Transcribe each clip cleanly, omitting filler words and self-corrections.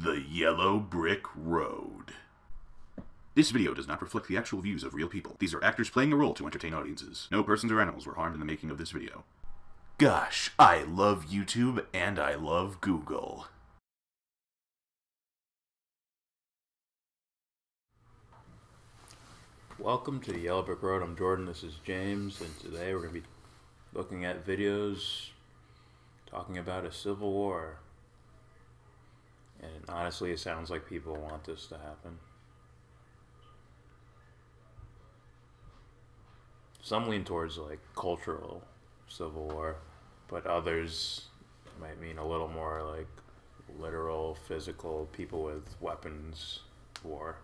The Yellow Brick Road. This video does not reflect the actual views of real people. These are actors playing a role to entertain audiences. No persons or animals were harmed in the making of this video. Gosh, I love YouTube and I love Google. Welcome to the Yellow Brick Road. I'm Jordan, this is James, and today we're going to be looking at videos talking about a civil war. And honestly, it sounds like people want this to happen. Some lean towards like cultural civil war, but others might mean a little more like literal, physical, people with weapons war.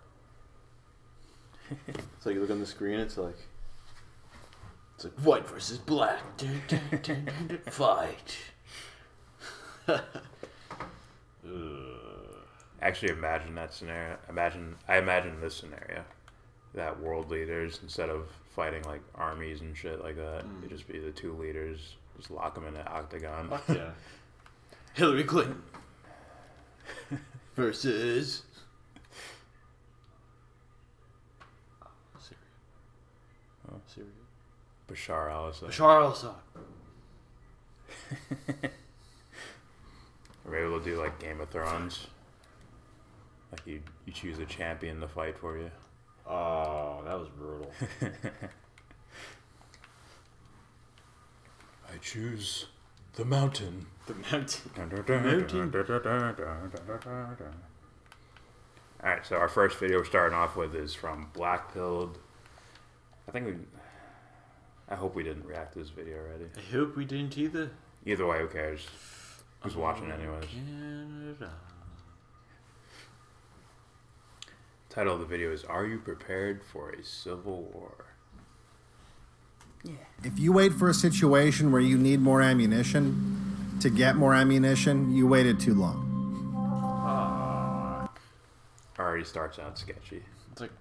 So you look on the screen, it's like white versus black. Fight. Actually, imagine that scenario. I imagine this scenario. That world leaders, instead of fighting like armies and shit like that, it'd just be the two leaders, just lock them in an octagon. Fuck yeah. Hillary Clinton versus Syria. Bashar al-Assad. Bashar al-Assad. Or maybe we'll do like Game of Thrones. Like you choose a champion to fight for you. Oh, that was brutal. I choose the mountain. The mountain. Alright, so our first video we're starting off with is from Blackpilled. I hope we didn't react to this video already. I hope we didn't either. Either way, who cares? Who's watching anyways? Canada. Title of the video is Are You Prepared for a Civil War? Yeah. If you wait for a situation where you need more ammunition to get more ammunition, you waited too long. Already starts out sketchy. It's like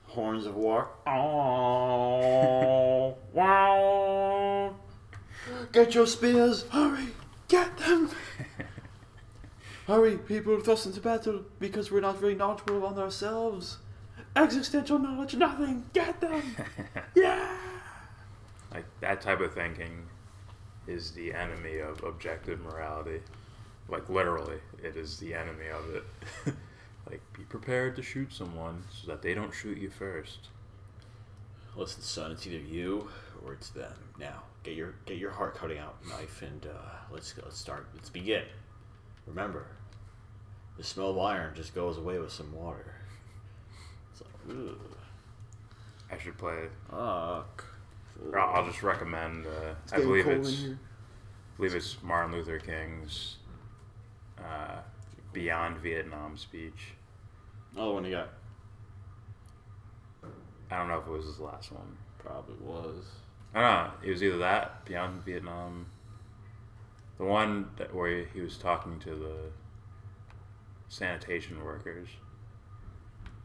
horns of war. Oh, wow. Get your spears. Hurry. Get them. Hurry, people thrust into battle because we're not very knowledgeable on ourselves. Existential knowledge, nothing. Get them. Yeah. Like, that type of thinking is the enemy of objective morality. Like, literally, it is the enemy of it. Like, be prepared to shoot someone so that they don't shoot you first. Listen, son, it's either you or it's them. Now, get your heart cutting out knife and let's start. Let's begin. Remember, the smell of iron just goes away with some water. So, I should play it. Fuck. Or I'll just recommend, I believe it's Martin Luther King's Beyond Vietnam speech. Another one you got? I don't know if it was his last one. Probably was. I don't know. It was either that, Beyond Vietnam. The one where he was talking to the sanitation workers.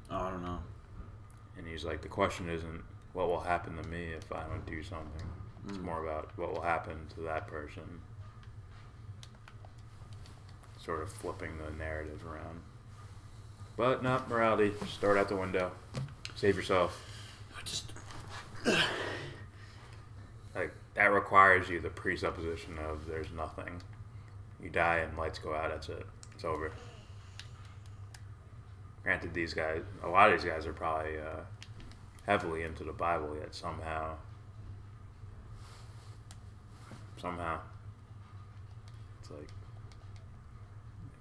Oh, I don't know. And he's like, the question isn't what will happen to me if I don't do something. It's more about what will happen to that person. Sort of flipping the narrative around. But no, morality. Start out the window. Save yourself. Like, that requires you the presupposition of there's nothing. You die and lights go out, that's it. It's over. Granted, these guys, a lot of these guys are probably heavily into the Bible yet somehow. It's like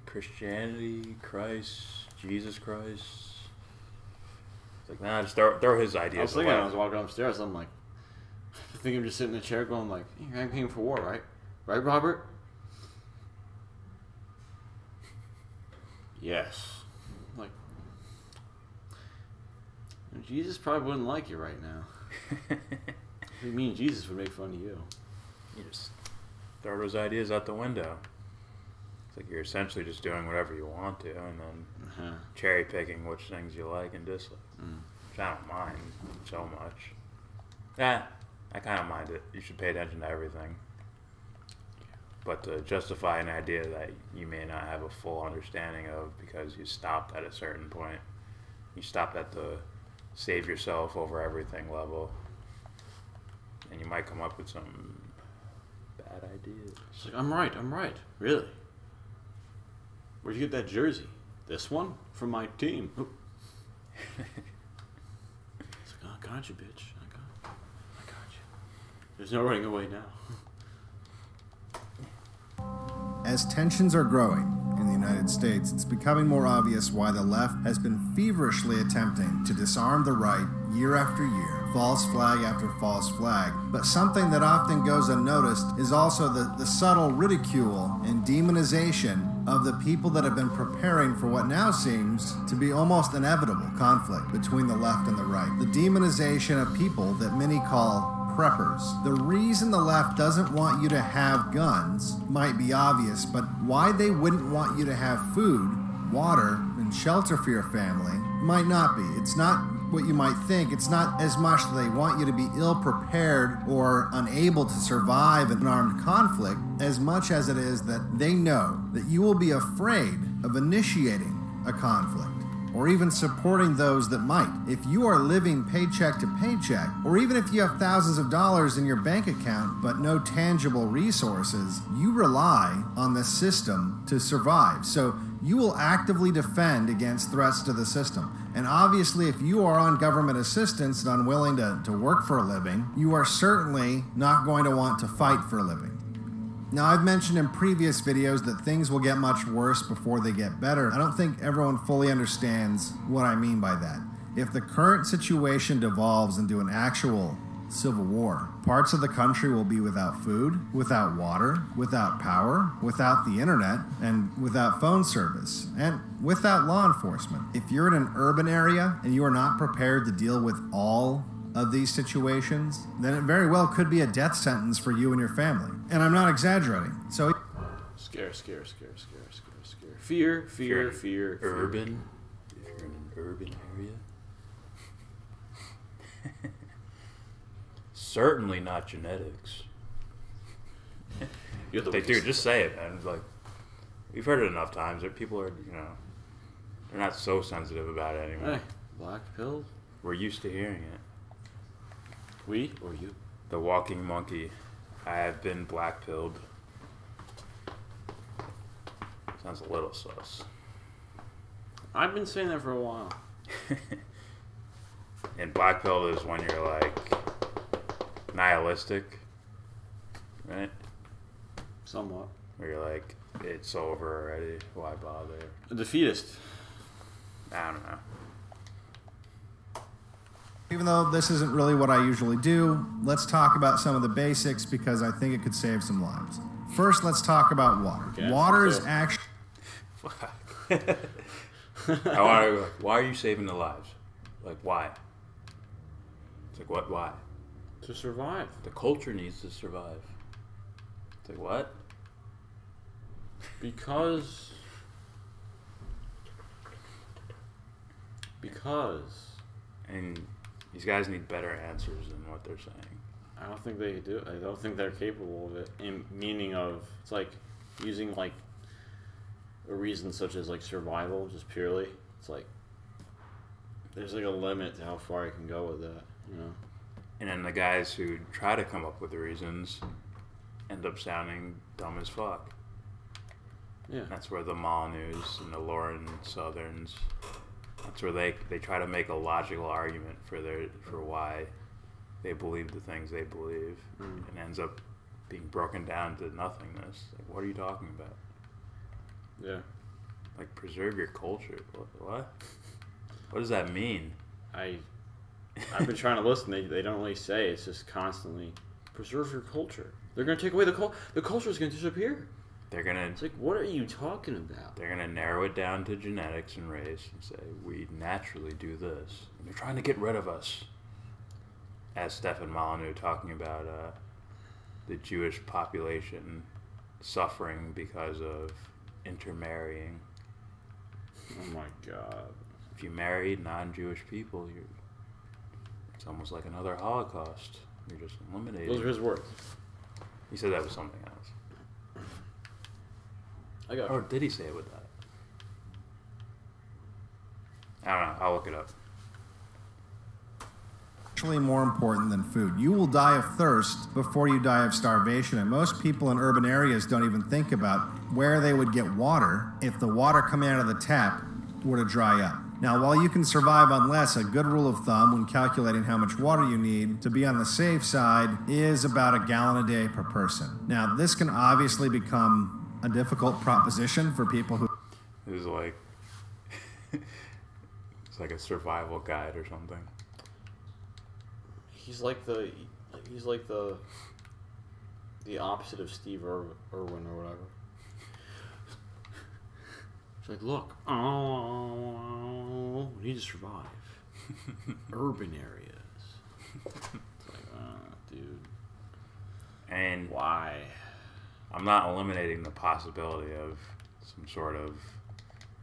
Christianity, Christ, Jesus Christ. It's like, nah, just throw his ideas I was thinking away. I was walking upstairs, I'm like, I think I'm just sitting in a chair going like, you're paying for war, right? Right, Robert? Yes. I'm like, Jesus probably wouldn't like you right now. I think me and Jesus would make fun of you. You just throw those ideas out the window. It's like you're essentially just doing whatever you want to and then cherry picking which things you like and dislike. Which I don't mind so much. I kind of mind it. You should pay attention to everything. but to justify an idea that you may not have a full understanding of because you stopped at a certain point. You stopped at the save yourself over everything level, and you might come up with some bad ideas. It's like, I'm right. Really? Where'd you get that jersey? This one? From my team. It's like, oh, I got you, bitch. I got you. There's no running away now. As tensions are growing in the United States, it's becoming more obvious why the left has been feverishly attempting to disarm the right year after year, false flag after false flag. But something that often goes unnoticed is also the subtle ridicule and demonization of the people that have been preparing for what now seems to be almost inevitable conflict between the left and the right. The demonization of people that many call preppers. The reason the left doesn't want you to have guns might be obvious, but why they wouldn't want you to have food, water, and shelter for your family might not be. It's not what you might think. It's not as much that they want you to be ill-prepared or unable to survive an armed conflict as much as it is that they know that you will be afraid of initiating a conflict or even supporting those that might. If you are living paycheck to paycheck, or even if you have thousands of dollars in your bank account but no tangible resources, you rely on the system to survive. So you will actively defend against threats to the system. And obviously, if you are on government assistance and unwilling to work for a living, you are certainly not going to want to fight for a living. Now, I've mentioned in previous videos that things will get much worse before they get better. I don't think everyone fully understands what I mean by that. If the current situation devolves into an actual civil war, parts of the country will be without food, without water, without power, without the internet, and without phone service, and without law enforcement. If you're in an urban area and you are not prepared to deal with all of these situations, then it very well could be a death sentence for you and your family. And I'm not exaggerating. So Scare. Fear. Urban. If you're in an urban area. Certainly not genetics. They do, just say it, man. Like, we've heard it enough times that people are, they're not so sensitive about it anymore. Hey, black pill? We're used to hearing it. We or you? The walking monkey. I have been black-pilled. Sounds a little sus. I've been saying that for a while. And black-pilled is when you're, like, nihilistic, right? Somewhat. Where you're like, it's over already, why bother? A defeatist. I don't know. even though this isn't really what I usually do, let's talk about some of the basics because I think it could save some lives. First, let's talk about water. Okay, Water is actually... I want to go, why are you saving the lives? Like, why? It's like, what, why? To survive. The culture needs to survive. It's like, what? Because... And these guys need better answers than what they're saying. I don't think they do. I don't think they're capable of it. In meaning of, it's like using like a reason such as like survival, just purely. It's like there's like a limit to how far you can go with that, you know. And then the guys who try to come up with the reasons end up sounding dumb as fuck. Yeah. That's where the Molyneux and the Lauren Southerns. That's where they try to make a logical argument for why they believe the things they believe, and ends up being broken down to nothingness. Like, what are you talking about? Yeah. Like, preserve your culture. What? What does that mean? I've been trying to listen. They don't really say. It's just constantly preserve your culture. They're gonna take away the culture. The culture is gonna disappear. They're gonna. It's like, what are you talking about? They're gonna narrow it down to genetics and race and say we naturally do this. And they're trying to get rid of us. As Stefan Molyneux talking about the Jewish population suffering because of intermarrying. Oh my God! If you marry non-Jewish people, it's almost like another Holocaust. You're just eliminated. Those are his words. He said that was something else. I got Or you. did he say it with that? I don't know. I'll look it up. Actually more important than food. You will die of thirst before you die of starvation, and most people in urban areas don't even think about where they would get water if the water coming out of the tap were to dry up. Now, while you can survive on less, a good rule of thumb when calculating how much water you need to be on the safe side is about 1 gallon a day per person. Now, this can obviously become a difficult proposition for people who... It was like it's like a survival guide or something. He's like the opposite of Steve Irwin or whatever. It's like, look, we need to survive. Urban areas. It's like, dude. And Why? I'm not eliminating the possibility of some sort of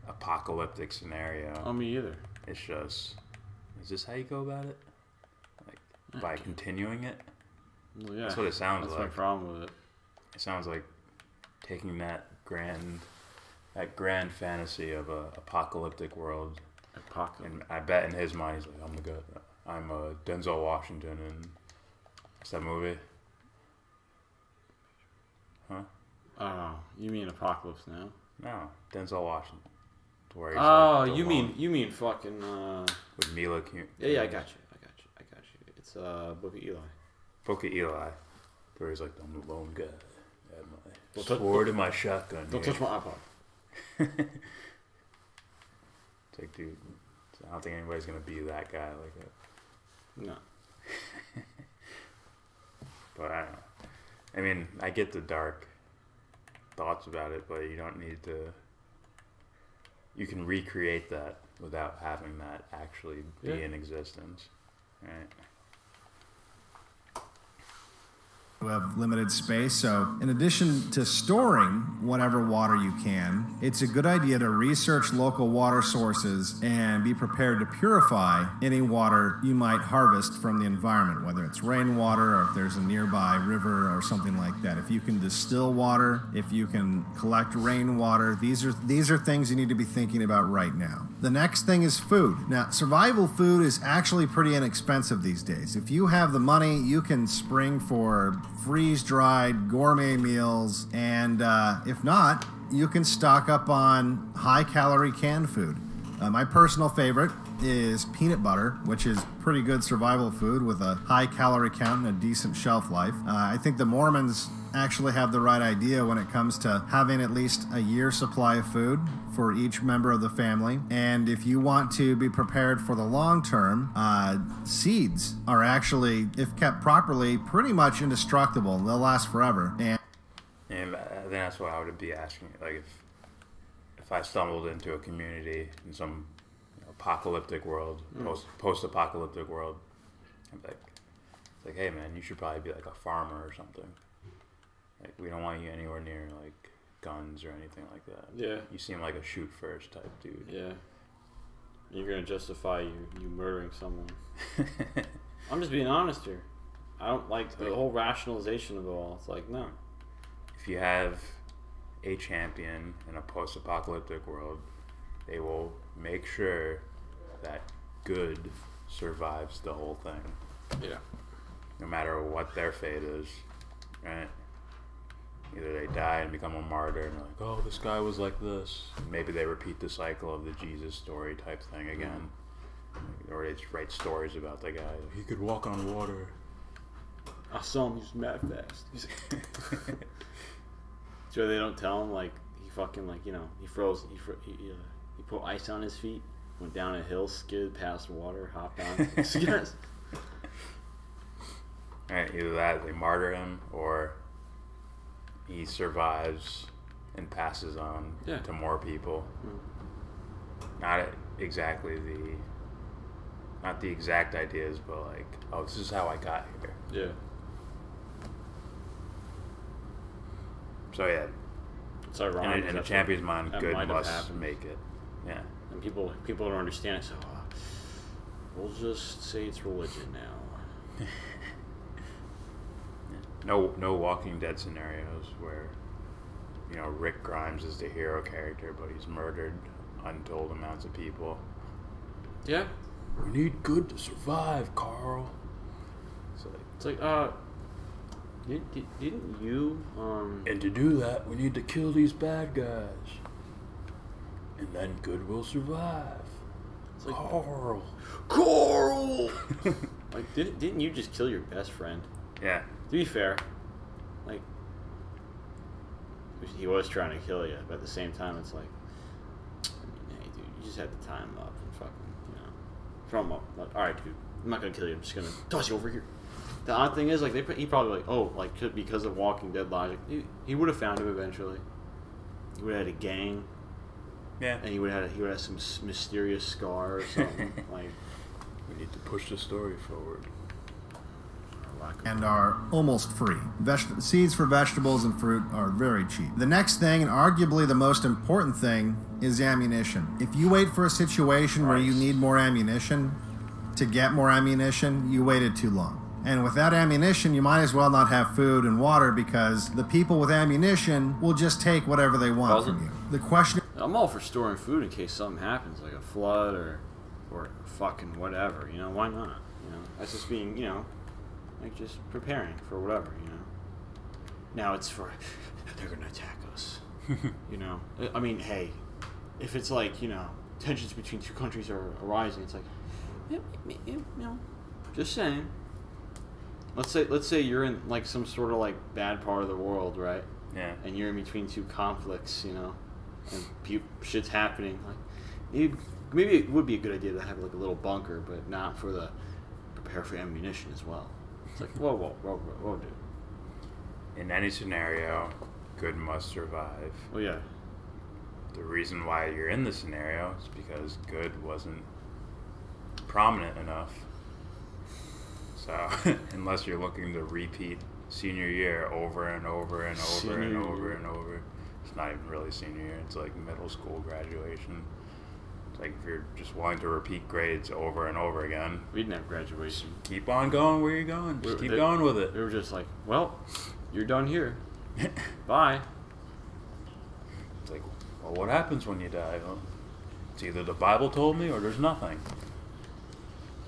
apocalyptic scenario. Oh, me either. It's just, is this how you go about it? Like, by continuing it? Well, yeah. That's what it sounds That's like. my problem with it. It sounds like taking that grand fantasy of a apocalyptic world. And I bet in his mind he's like, I'm a Denzel Washington in what's that movie? Huh? I don't know. You mean Apocalypse Now? No, Denzel Washington. Where he's Oh, like the you mean fucking with Mila Kunis. Yeah, I got you. It's Book of Eli. Book of Eli, where he's like, I'm the lone guy. I have my Don't sword and my shotgun. Don't here. touch my iPod. It's like, dude, I don't think anybody's gonna be that guy like that. No. But I don't know. I mean, I get the dark thoughts about it, but you don't need to. You can recreate that without having that actually be in existence, right? who have limited space. So in addition to storing whatever water you can, it's a good idea to research local water sources and be prepared to purify any water you might harvest from the environment, whether it's rainwater or if there's a nearby river or something like that. If you can distill water, if you can collect rainwater, these are things you need to be thinking about right now. The next thing is food. Now, survival food is actually pretty inexpensive these days. If you have the money, you can spring for freeze-dried gourmet meals, and if not, you can stock up on high-calorie canned food. My personal favorite is peanut butter, which is pretty good survival food with a high calorie count and a decent shelf life. I think the Mormons actually have the right idea when it comes to having at least a year's supply of food for each member of the family. And if you want to be prepared for the long term, seeds are actually, if kept properly, pretty much indestructible. They'll last forever. And I think that's what I would be asking. Like, if I stumbled into a community in some apocalyptic world, post-apocalyptic world, I'm like, it's like, hey man, you should probably be like a farmer or something. Like, we don't want you anywhere near like guns or anything like that. Yeah. You seem like a shoot first type dude. Yeah. You're gonna justify you murdering someone. I'm just being honest here. I don't like the whole rationalization of it all. It's like, no. If you have a champion in a post-apocalyptic world, they will make sure that good survives the whole thing. Yeah. No matter what their fate is, right? Either they die and become a martyr and they're like, oh, this guy was like this. Maybe they repeat the cycle of the Jesus story type thing again. Or they just write stories about the guy. He could walk on water. I saw him, he's mad fast. So they don't tell him, like, he fucking, like, you know, he put ice on his feet, went down a hill, skidded past water, hopped on. Yes. Right, either that, they martyr him, or he survives and passes on to more people. Not exactly not the exact ideas, but like, oh, this is how I got here. Yeah. So yeah, It's ironic. in a champion's mind, that good might have must happened. make it. Yeah. And people don't understand it, so we'll just say it's religion now. No Walking Dead scenarios where you know, Rick Grimes is the hero character, but he's murdered untold amounts of people. Yeah. We need good to survive, Carl. It's like, didn't you, And to do that, we need to kill these bad guys. And then good will survive. It's like, Carl! like, didn't you just kill your best friend? Yeah. To be fair, like, he was trying to kill you, but at the same time, it's like, hey, dude, you just had to tie him up and fucking, you know, throw him up. Like, all right, dude, I'm not gonna kill you. I'm just gonna toss you over here. The odd thing is, like, he probably like, oh, like because of Walking Dead logic, he would have found him eventually. He would have had a gang. Yeah. And he would have some mysterious scar or something. Like, We need to push the story forward. And are almost free. Seeds for vegetables and fruit are very cheap. The next thing, and arguably the most important thing, is ammunition. If you wait for a situation where you need more ammunition to get more ammunition, you waited too long. And without ammunition, you might as well not have food and water, because the people with ammunition will just take whatever they want from you. The question... I'm all for storing food in case something happens, like a flood or fucking whatever. You know, why not? You know, that's just being, you know, like just preparing for whatever. You know. Now it's for they're gonna attack us. You know. I mean, hey, if it's like, you know, tensions between two countries are arising, it's like, you know, just saying. Let's say you're in like some sort of like bad part of the world, right? Yeah. And you're in between two conflicts, you know, and shit's happening. Like, maybe it would be a good idea to have like a little bunker, but not for the prepare for ammunition as well. It's like whoa, dude. In any scenario, good must survive. Well, yeah. The reason why you're in this scenario is because good wasn't prominent enough. So, unless you're looking to repeat senior year over and over and over and over and over, it's not even really senior year, it's like middle school graduation. It's like if you're just wanting to repeat grades over and over again. We didn't have graduation. Keep on going where you're going. Just keep going with it. We were just like, well, you're done here. Bye. It's like, well, what happens when you die? Well, it's either the Bible told me or there's nothing.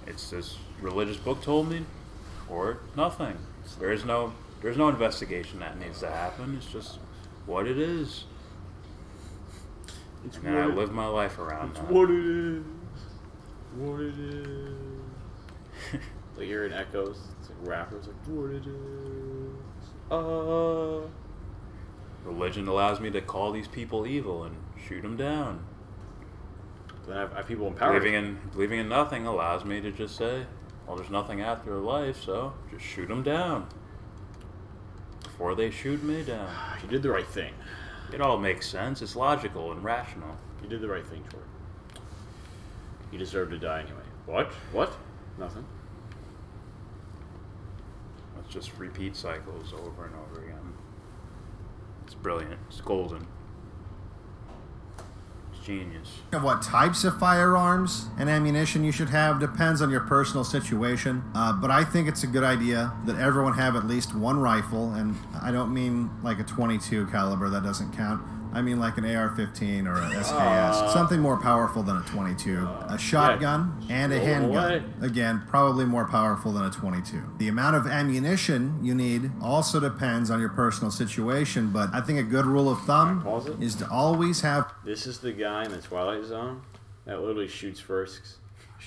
It's this religious book told me, or nothing. There's no investigation that needs to happen. It's just what it is. And then I live my life around that. What it is. What it is. Like you're in Echoes. It's like rappers like, what it is. Religion allows me to call these people evil and shoot them down. Then I have people in power. Believing in nothing allows me to just say, well, there's nothing after life, so just shoot them down. Before they shoot me down. You did the right thing. It all makes sense. It's logical and rational. You did the right thing, Jordan. You deserve to die anyway. What? What? Nothing. Let's just repeat cycles over and over again. It's brilliant. It's golden. Genius. What types of firearms and ammunition you should have depends on your personal situation, but I think it's a good idea that everyone have at least one rifle, and I don't mean like a .22 caliber, that doesn't count. I mean like an AR-15 or a SKS, something more powerful than a .22. A shotgun and a handgun. Again, probably more powerful than a .22. The amount of ammunition you need also depends on your personal situation, but I think a good rule of thumb is to always have... This is the guy in the Twilight Zone that literally shoots first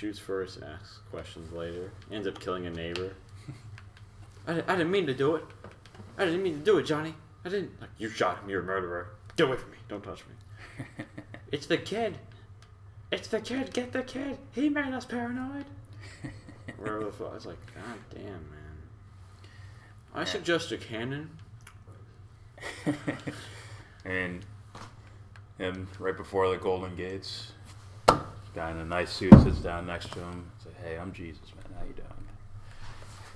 and asks questions later. Ends up killing a neighbor. I didn't mean to do it. I didn't mean to do it, Johnny. I didn't... Like, you shot him, you're a murderer. Get away from me. Don't touch me. It's the kid. It's the kid. Get the kid. He made us paranoid. Wherever the fuck. I was like, God damn, man. I suggest a cannon. And him right before the Golden Gates, guy in a nice suit sits down next to him. He's like, hey, I'm Jesus, man. How you doing?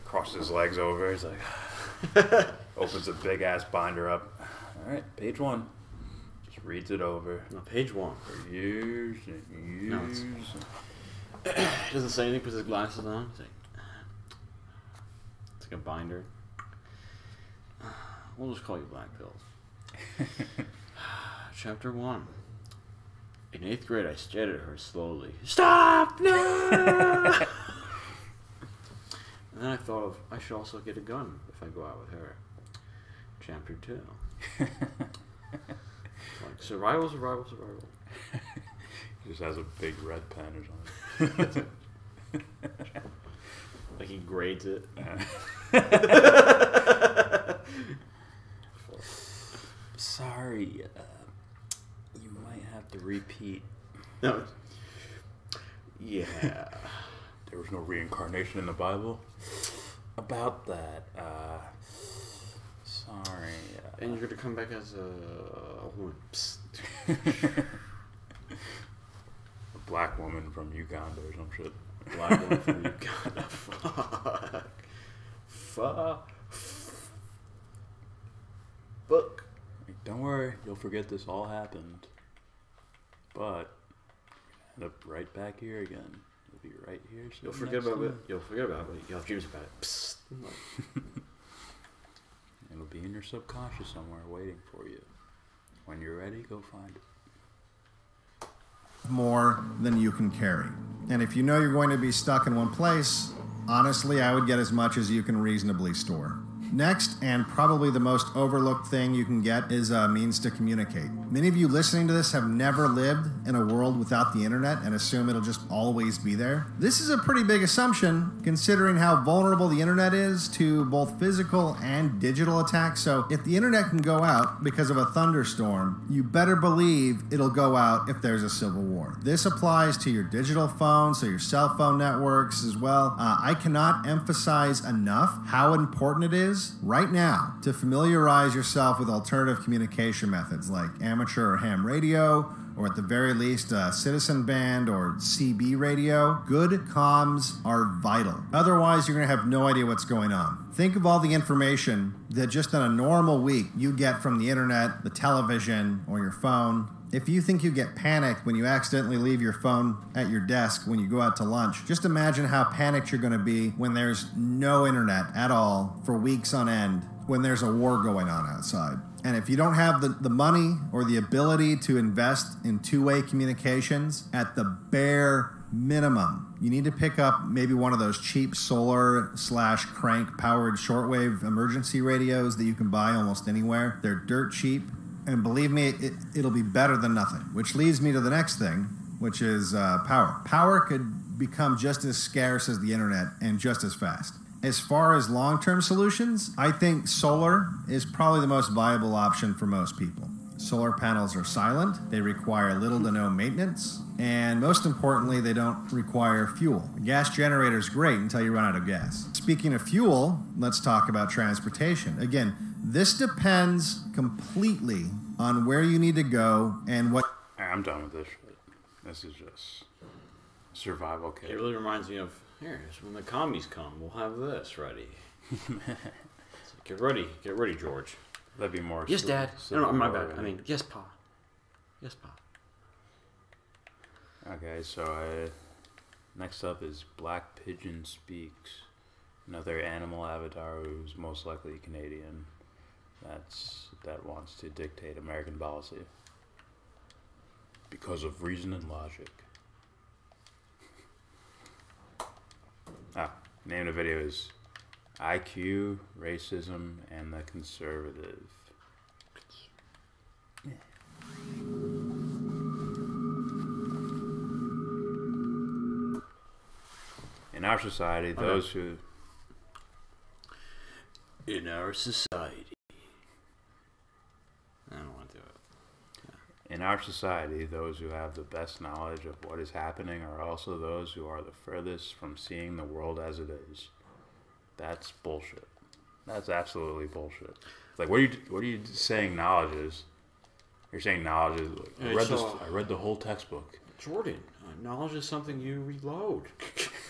Crosses his legs over. He's like, opens a big ass binder up. All right, page 1. Just reads it over. No, page 1. For years and years. No, he doesn't say anything, puts his glasses on. It's like a binder. We'll just call you Black Pills. Chapter 1. In 8th grade, I stared at her slowly. Stop! No! And then I thought of, I should also get a gun if I go out with her. Chapter 2. Like, survival. He just has a big red pen or something. Like he grades it. Sorry, you might have to repeat. No. Yeah. There was no reincarnation in the Bible. About that, sorry. And you're gonna come back as a woman. Psst. A black woman from Uganda or some shit. Black woman from Uganda. Fuck. Book. Don't worry, you'll forget this all happened. But end up right back here again. You'll be right here. You'll forget about it. You'll forget about it. You'll have dreams about it. Psst. It'll be in your subconscious somewhere waiting for you. When you're ready, go find it. More than you can carry. And if you know you're going to be stuck in one place, honestly, I would get as much as you can reasonably store. Next, and probably the most overlooked thing you can get, is a means to communicate. Many of you listening to this have never lived in a world without the internet and assume it'll just always be there. This is a pretty big assumption, considering how vulnerable the internet is to both physical and digital attacks. So if the internet can go out because of a thunderstorm, you better believe it'll go out if there's a civil war. This applies to your digital phones, so your cell phone networks as well. I cannot emphasize enough how important it is right now to familiarize yourself with alternative communication methods like amateur or ham radio, or at the very least citizen band or CB radio. Good comms are vital. Otherwise, you're going to have no idea what's going on. Think of all the information that just on a normal week you get from the internet, the television, or your phone. If you think you get panicked when you accidentally leave your phone at your desk when you go out to lunch, just imagine how panicked you're going to be when there's no internet at all for weeks on end, when there's a war going on outside. And if you don't have the money or the ability to invest in two-way communications, at the bare minimum, you need to pick up maybe one of those cheap solar/crank powered shortwave emergency radios that you can buy almost anywhere. They're dirt cheap. And believe me, it'll be better than nothing. Which leads me to the next thing, which is power. Power could become just as scarce as the internet and just as fast. As far as long-term solutions, I think solar is probably the most viable option for most people. Solar panels are silent, they require little to no maintenance, and most importantly, they don't require fuel. A gas generator is great until you run out of gas. Speaking of fuel, let's talk about transportation. Again, this depends completely on where you need to go and what... I'm done with this shit. This is just survival kit. It really reminds me of, here's when the commies come, we'll have this ready. Get ready, George. That'd be more... Yes, Dad. No, my bad. I mean, yes, Pa. Yes, Pa. Okay, so next up is Black Pigeon Speaks. Another animal avatar who's most likely Canadian. That wants to dictate American policy. Because of reason and logic. Name of the video is IQ, Racism, and the Conservative. In our society, those who... In our society... I don't want to do it. In our society, those who have the best knowledge of what is happening are also those who are the furthest from seeing the world as it is. That's bullshit. That's absolutely bullshit. Like, what are you saying knowledge is? You're saying knowledge is... I read the whole textbook. Jordan, knowledge is something you reload.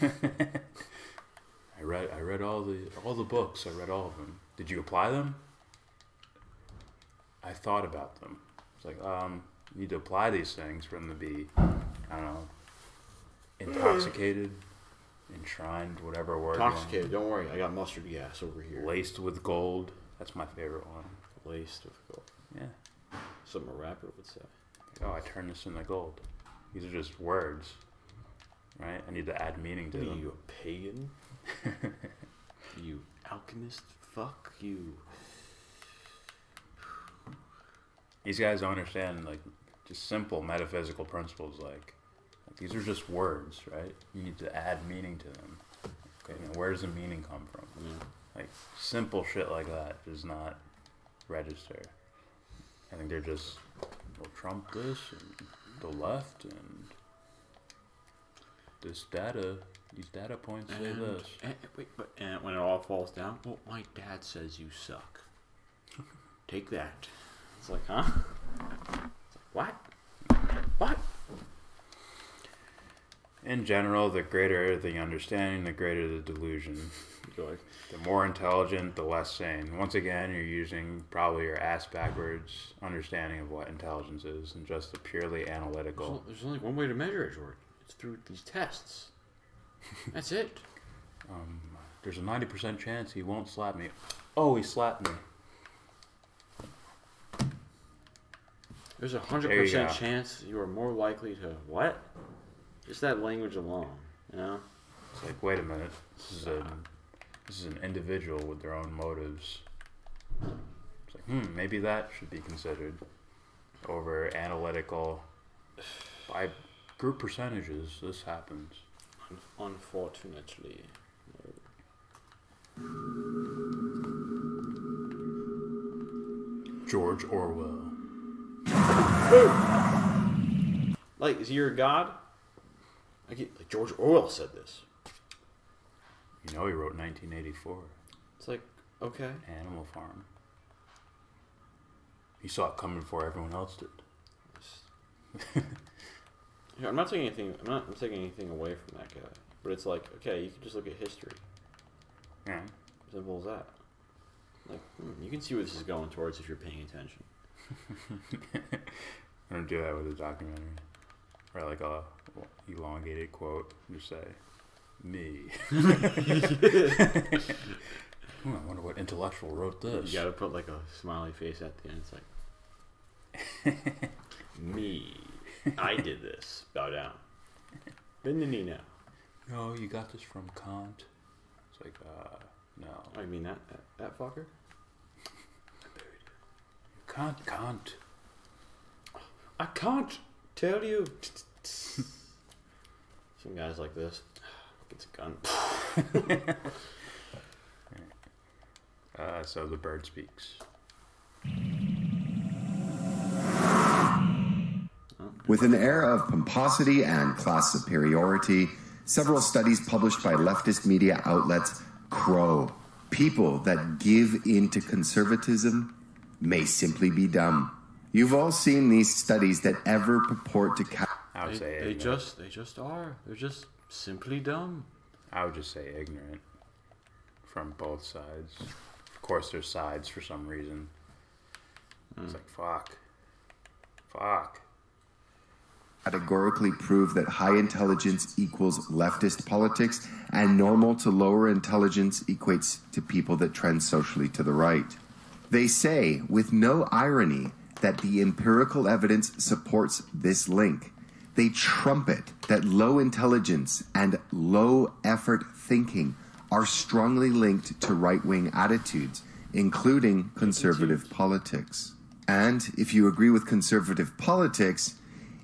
I read all the books. I read all of them. Did you apply them? I thought about them. It's like, you need to apply these things for them to be, I don't know, intoxicated, enshrined, whatever word. Intoxicated, don't worry. I got mustard gas over here. Laced with gold. That's my favorite one. Laced with gold. Yeah. Something a rapper would say. Oh, I turned this into gold. These are just words, right? I need to add meaning to What are them. you, a pagan? You alchemist? Fuck you. These guys don't understand, like, just simple metaphysical principles. Like these are just words, right? You need to add meaning to them. Okay, now where does the meaning come from? Yeah. Like, simple shit like that does not register. I think they're just, well, Trump this, and the left, and these data points say this. And when it all falls down, well, my dad says you suck. Take that. It's like, huh? It's like, what? In general, the greater the understanding, the greater the delusion. The more intelligent, the less sane. Once again, you're using probably your ass backwards understanding of what intelligence is, and just a purely analytical. There's only one way to measure it, George. It's through these tests. That's it. There's a 90% chance he won't slap me. Oh, he slapped me. There's a 100% chance you are more likely to what? Just that language alone, you know? It's like, wait a minute. This is an individual with their own motives. It's like, maybe that should be considered over analytical. By group percentages, this happens. Unfortunately. George Orwell. Like, is he your god? Like George Orwell said this. You know he wrote 1984. It's like, okay. Animal Farm. He saw it coming before everyone else did. I'm not taking anything away from that guy. But it's like, okay, you can just look at history. Yeah. Simple as that. Like, you can see where this is going towards if you're paying attention. I'm gonna do that with a documentary. Or like a elongated quote. Just say, me. I wonder what intellectual wrote this. You gotta put like a smiley face at the end. It's like, me. I did this. Bow down. Bend the knee now. No, you got this from Kant. It's like, no. Oh, you mean that fucker? Kant. I can't tell you. Some guys like this. Gets a gun. So the bird speaks. With an air of pomposity and class superiority, several studies published by leftist media outlets crow. People that give in to conservatism may simply be dumb. You've all seen these studies that ever purport to I would say they ignorant. just are. They're just simply dumb. I would just say ignorant from both sides. Of course, there's sides for some reason. It's like, fuck. categorically prove that high intelligence equals leftist politics and normal to lower intelligence equates to people that trend socially to the right. They say, with no irony, that the empirical evidence supports this link. They trumpet that low intelligence and low effort thinking are strongly linked to right-wing attitudes, including conservative politics. And if you agree with conservative politics,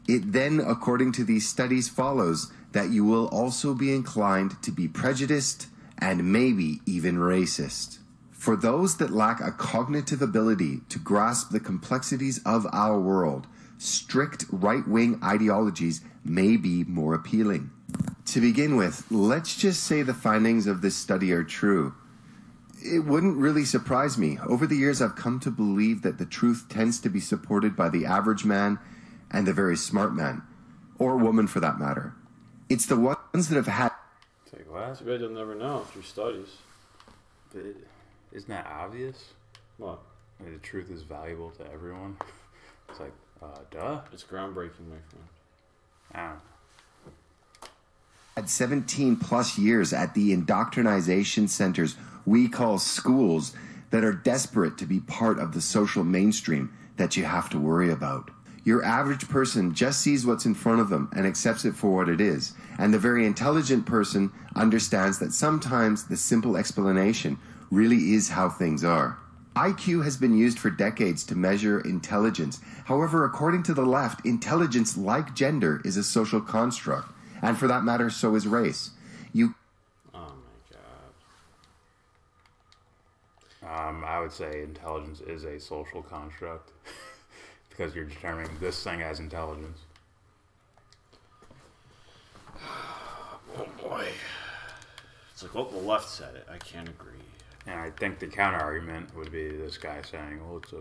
it then, according to these studies, follows that you will also be inclined to be prejudiced and maybe even racist. For those that lack a cognitive ability to grasp the complexities of our world, strict right-wing ideologies may be more appealing. To begin with, let's just say the findings of this study are true. It wouldn't really surprise me. Over the years, I've come to believe that the truth tends to be supported by the average man and the very smart man, or woman for that matter. It's the ones that have had... Take what? Too bad you'll never know through studies. But isn't that obvious? What? Like, the truth is valuable to everyone. It's like, duh. It's groundbreaking, my friend. I don't know. Had 17 plus years at the indoctrination centers we call schools that are desperate to be part of the social mainstream that you have to worry about. Your average person just sees what's in front of them and accepts it for what it is. And the very intelligent person understands that sometimes the simple explanation really is how things are. IQ has been used for decades to measure intelligence. However, according to the left, intelligence, like gender, is a social construct. And for that matter, so is race. Oh my god. I would say intelligence is a social construct because you're determining this thing as intelligence. Oh boy. It's like, well, the left said it. I can't agree. And I think the counter argument would be this guy saying, well, it's a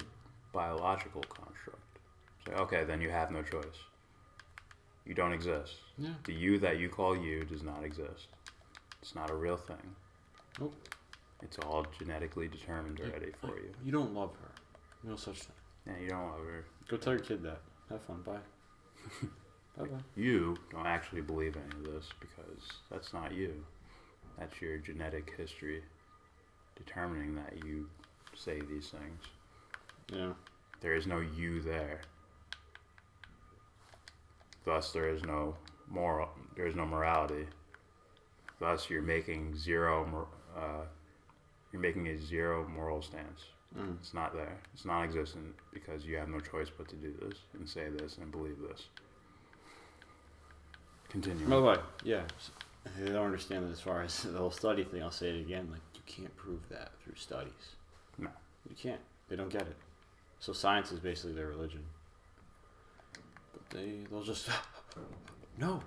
biological construct. It's like, okay, then you have no choice. You don't exist. Yeah. The you that you call you does not exist. It's not a real thing. Nope. It's all genetically determined already for you. You don't love her. No such thing. Yeah, you don't love her. Go tell your kid that. Have fun. Bye. Bye-bye. You don't actually believe any of this because that's not you. That's your genetic history determining that you say these things. Yeah. There is no you there. Thus, there is no morality. Thus, you're making a zero moral stance. It's not there. It's non-existent because you have no choice but to do this and say this and believe this. Continue. By the way, yeah, they don't understand that as far as the whole study thing. I'll say it again. Like, you can't prove that through studies. No. You can't. They don't get it. So science is basically their religion. But they'll just no.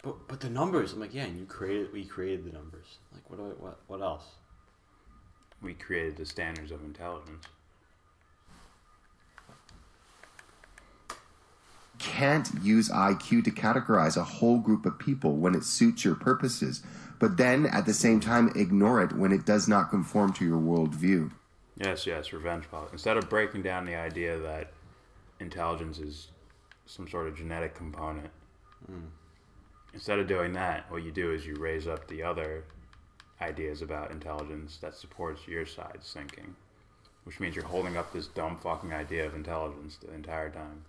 But the numbers. I'm like, yeah, and we created the numbers. Like, what else? We created the standards of intelligence. Can't use IQ to categorize a whole group of people when it suits your purposes, but then at the same time ignore it when it does not conform to your worldview. Yes, revenge politics. Instead of breaking down the idea that intelligence is some sort of genetic component, instead of doing that, what you do is you raise up the other ideas about intelligence that supports your side's thinking, which means you're holding up this dumb fucking idea of intelligence the entire time.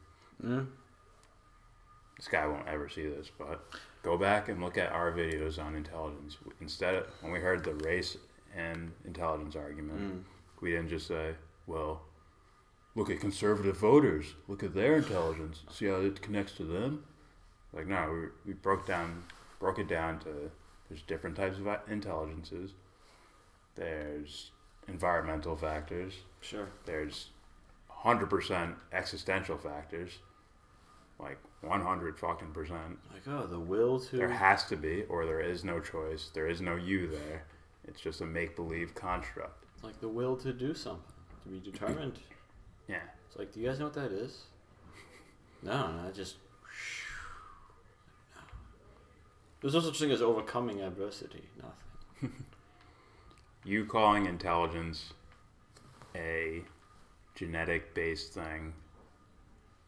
This guy won't ever see this, but go back and look at our videos on intelligence. Instead of, when we heard the race and intelligence argument, we didn't just say, well, look at conservative voters, look at their intelligence, see how it connects to them. Like, no, we broke it down to, there's different types of intelligences. There's environmental factors. Sure. There's 100% existential factors. Like 100 fucking percent. Like, oh, the will to. There has to be, or there is no choice. There is no you there. It's just a make-believe construct. Like the will to do something, to be determined. Yeah. It's like, do you guys know what that is? No, just. There's no such thing as overcoming adversity. Nothing. You calling intelligence a genetic-based thing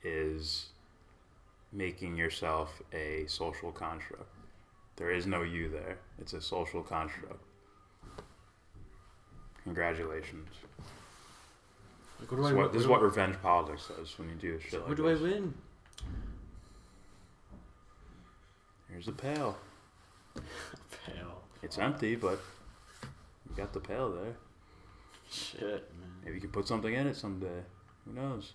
is making yourself a social construct. There is no you there. It's a social construct. Congratulations. Like, this is what revenge politics does when you do shit like what this. do I win? Here's the pail. Pail. It's empty, but you got the pail there. Shit, man. Maybe you can put something in it someday. Who knows?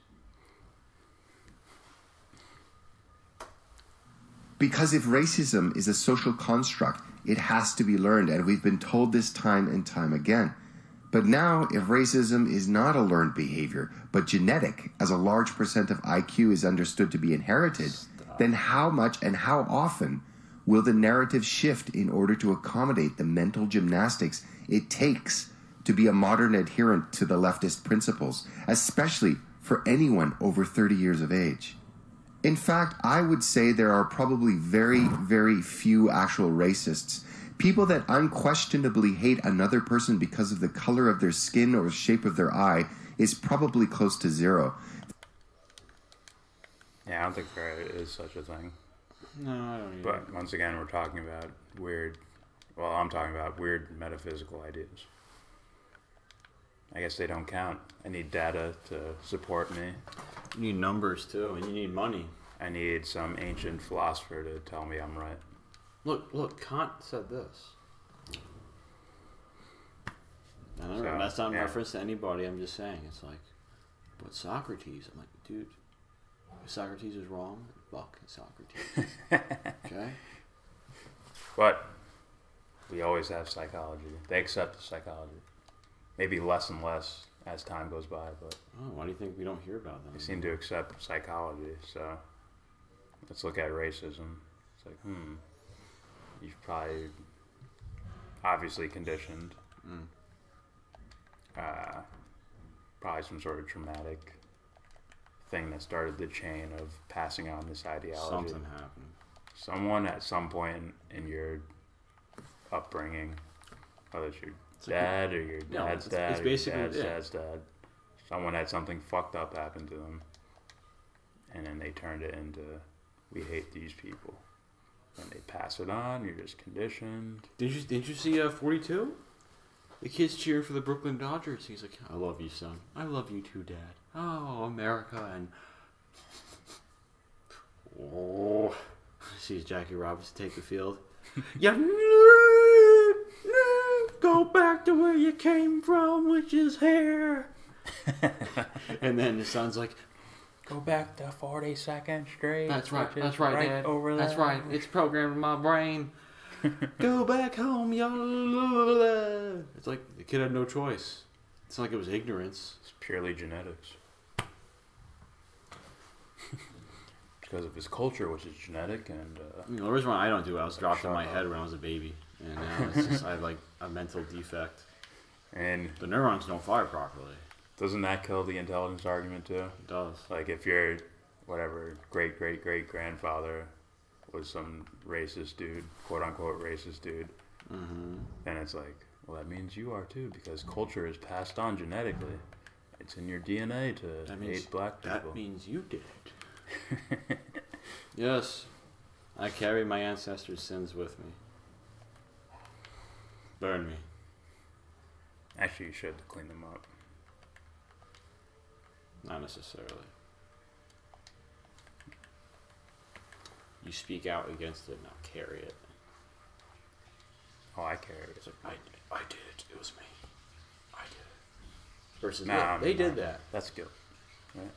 Because if racism is a social construct, it has to be learned, and we've been told this time and time again. But now, if racism is not a learned behavior, but genetic, as a large percent of IQ is understood to be inherited, then how much and how often will the narrative shift in order to accommodate the mental gymnastics it takes to be a modern adherent to the leftist principles, especially for anyone over 30 years of age? In fact, I would say there are probably very, very few actual racists. People that unquestionably hate another person because of the color of their skin or shape of their eye is probably close to zero. Yeah, I don't think there is such a thing. No, I don't either. But once again, we're talking about I'm talking about weird metaphysical ideas. I guess they don't count. I need data to support me. You need numbers too, and you need money. I need some ancient philosopher to tell me I'm right. Look, Kant said this. I don't know, that's not a reference to anybody, I'm just saying. It's like, but Socrates, I'm like, dude, if Socrates is wrong, fuck Socrates. Okay? But we always have psychology. They accept the psychology. Maybe less and less as time goes by, but why do you think we don't hear about them? they seem to accept psychology. So let's look at racism. It's like, you've probably obviously conditioned. Probably some sort of traumatic thing that started the chain of passing on this ideology. Something happened. Someone at some point in your upbringing, whether it's your dad or your dad's dad it's or basically, your dad's dad, someone had something fucked up happen to them, and then they turned it into, we hate these people. And they pass it on, you're just conditioned. Didn't you see 42? The kid's cheering for the Brooklyn Dodgers. He's like, I love you, son. I love you too, Dad. Oh, America. And sees Jackie Robinson take the field. Yeah, go back to where you came from, which is here. And then the son's like, Go back to 42nd Street. That's right, Dad. Over that's there. right. It's programmed in my brain. Go back home, y'all. It's like the kid had no choice. It's not like it was ignorance. It's purely genetics. Because of his culture, which is genetic, and The reason why I don't do it, I was dropped in my head when I was a baby, and now it's just I have like a mental defect. and The neurons don't fire properly. doesn't that kill the intelligence argument too? It does. Like if your whatever great grandfather was some racist dude, quote unquote racist dude, then it's like, well, that means you are too, because culture is passed on genetically. It's in your DNA to hate black people. That means you did it. Yes, I carry my ancestors' sins with me. Burn me. Actually, you should clean them up. Not necessarily. You speak out against it, now carry it. Oh, I carry it. It's like, I did it. It was me. I did it. Versus, Nah, they did that. That's guilt. Right?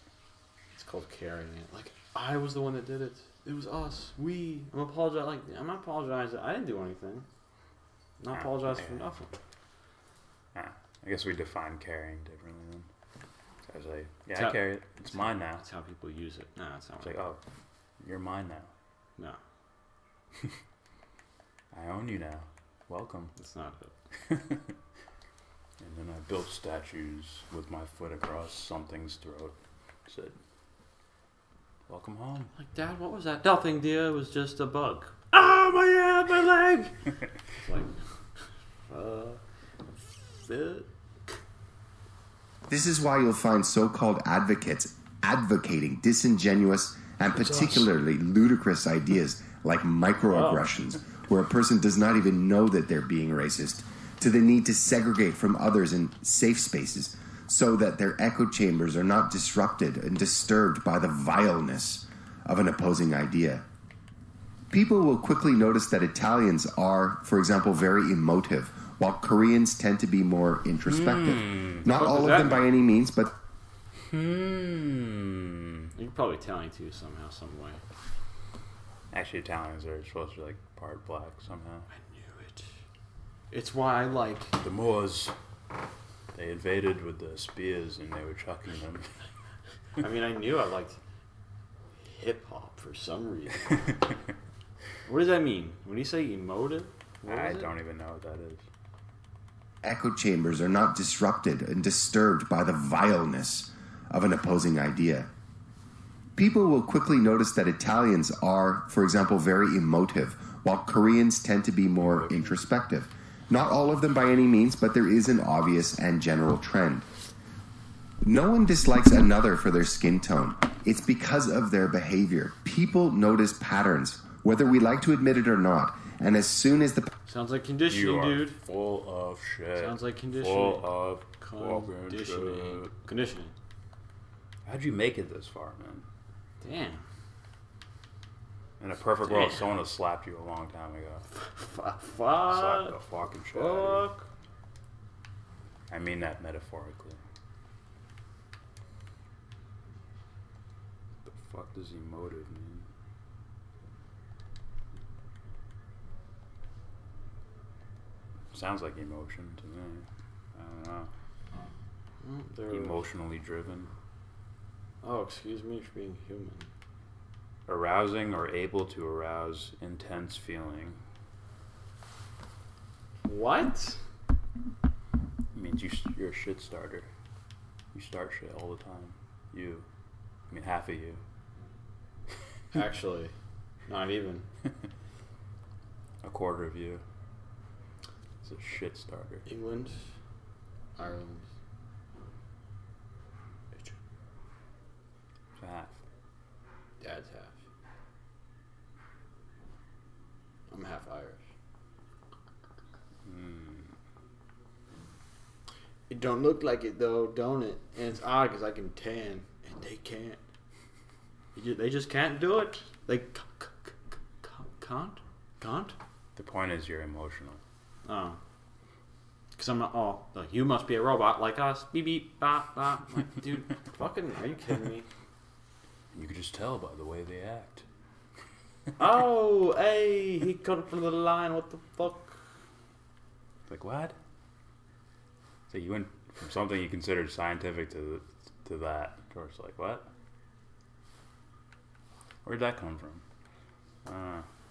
It's called carrying it. Like, I was the one that did it. It was us. We. I'm apologizing. Like, I'm not apologizing. I didn't do anything. I'm not apologizing for nothing. I guess we define carrying differently then. So I was like, yeah, I carry it. It's mine now. That's how people use it. No, it's not. It's like, oh, you're mine now. No, I own you now. Welcome. that's not it. And then I built statues with my foot across something's throat. Said, welcome home. Like, Dad, what was that? Nothing, dear. It was just a bug. Oh, my hand, my leg! It's like, This is why you'll find so-called advocates advocating disingenuous and particularly ludicrous ideas like microaggressions, where a person does not even know that they're being racist, to the need to segregate from others in safe spaces so that their echo chambers are not disrupted and disturbed by the vileness of an opposing idea. People will quickly notice that Italians are, for example, very emotive, while Koreans tend to be more introspective. Not all of them by any means, but... You're probably Italian too, somehow, some way. Actually, Italians are supposed to be like part black somehow. I knew it. It's why I like... The Moors, they invaded with the spears and they were chucking them. I mean, I knew I liked hip-hop for some reason. What does that mean? When you say emotive? I don't even know what that is. Echo chambers are not disrupted and disturbed by the vileness of an opposing idea. People will quickly notice that Italians are, for example, very emotive, while Koreans tend to be more introspective. Not all of them by any means, but there is an obvious and general trend. No one dislikes another for their skin tone. It's because of their behavior. People notice patterns, whether we like to admit it or not, and as soon as the Sounds like conditioning, You are dude. full of shit. Sounds like conditioning. Full of fucking Conditioning. shit. Conditioning. How'd you make it this far, man? Damn. In a perfect world, Damn. someone would have slapped you a long time ago. Fuck. Slapped the fucking shit out of you. Fuck. I mean that metaphorically. The fuck does emotive mean? Sounds like emotion to me. I don't know. Emotionally driven. Oh, excuse me for being human. Arousing or able to arouse intense feeling. What? It means you're a shit starter. You start shit all the time. You. I mean, half of you. Actually, not even. A quarter of you. It's a shit starter. England, Ireland, It's half. Dad's half. I'm half Irish. It don't look like it though, don't it? And it's odd because I can tan, and they can't. They just can't do it. They can't. The point is you're emotional. Oh. Because I'm not. Oh, like, you must be a robot like us. Beep beep bop bop. Like, dude, fucking, are you kidding me? You could just tell by the way they act. Oh, hey, he cut up from the line. What the fuck? Like what? So you went from something you considered scientific to that. Or it's like what? Where'd that come from?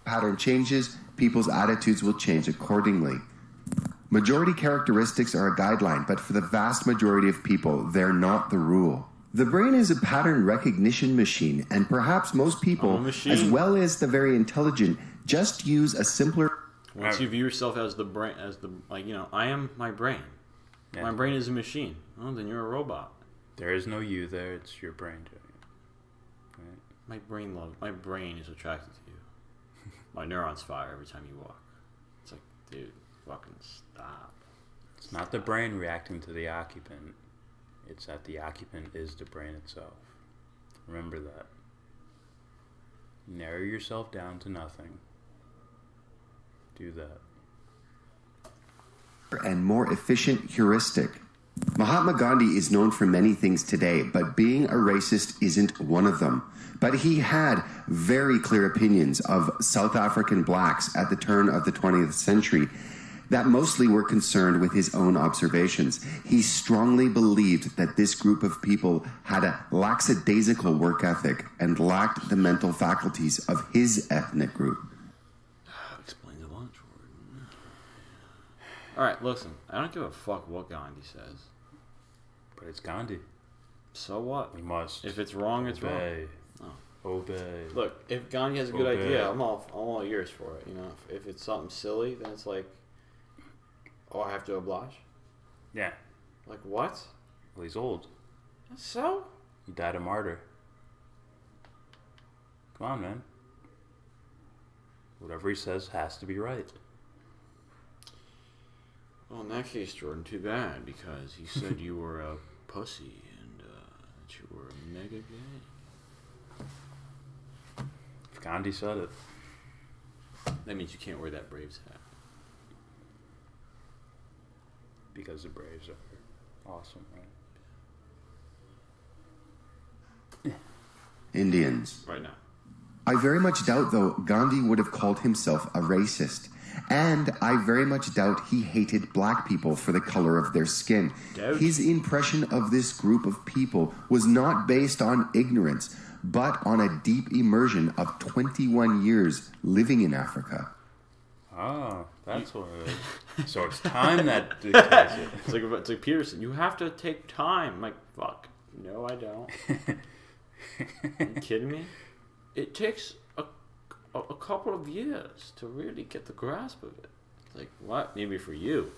pattern changes, people's attitudes will change accordingly. Majority characteristics are a guideline, but for the vast majority of people, they're not the rule. The brain is a pattern recognition machine, and perhaps most people, as well as the very intelligent, just use a simpler... Once you view yourself as the brain, I am my brain. Yeah. My brain is a machine. Oh, then you're a robot. There is no you there, it's your brain doing it. Right? My brain is attracted to you. My neurons fire every time you walk. It's like, dude, fucking stop. It's not the brain reacting to the occupant. It's that the occupant is the brain itself. Remember that. Narrow yourself down to nothing. Do that. And more efficient heuristic. Mahatma Gandhi is known for many things today, but being a racist isn't one of them. But he had very clear opinions of South African blacks at the turn of the 20th century that mostly were concerned with his own observations. He strongly believed that this group of people had a lackadaisical work ethic and lacked the mental faculties of his ethnic group. Explains a lot, Jordan. Alright, listen. I don't give a fuck what Gandhi says. But it's Gandhi. So what? We must. If it's wrong, it's wrong. Obey. Look, if Gandhi has a good idea, I'm all ears for it. You know, if it's something silly, then it's like, oh, I have to oblige? Yeah. Like what? Well, he's old. So? He died a martyr. Come on, man. Whatever he says has to be right. Well, in that case, Jordan, too bad, because he said you were a pussy and that you were a mega gay. If Gandhi said it. That means you can't wear that Braves hat. Because the Braves are awesome, right? Indians. Right now. I very much doubt, though, Gandhi would have called himself a racist. And I very much doubt he hated black people for the color of their skin. His impression of this group of people was not based on ignorance, but on a deep immersion of 21 years living in Africa. Oh, that's what it is. So it's time that dictates it. It's like Peterson. You have to take time. I'm like, fuck. No, I don't. Are you kidding me? It takes a couple of years to really get the grasp of it. It's like, what? Maybe for you.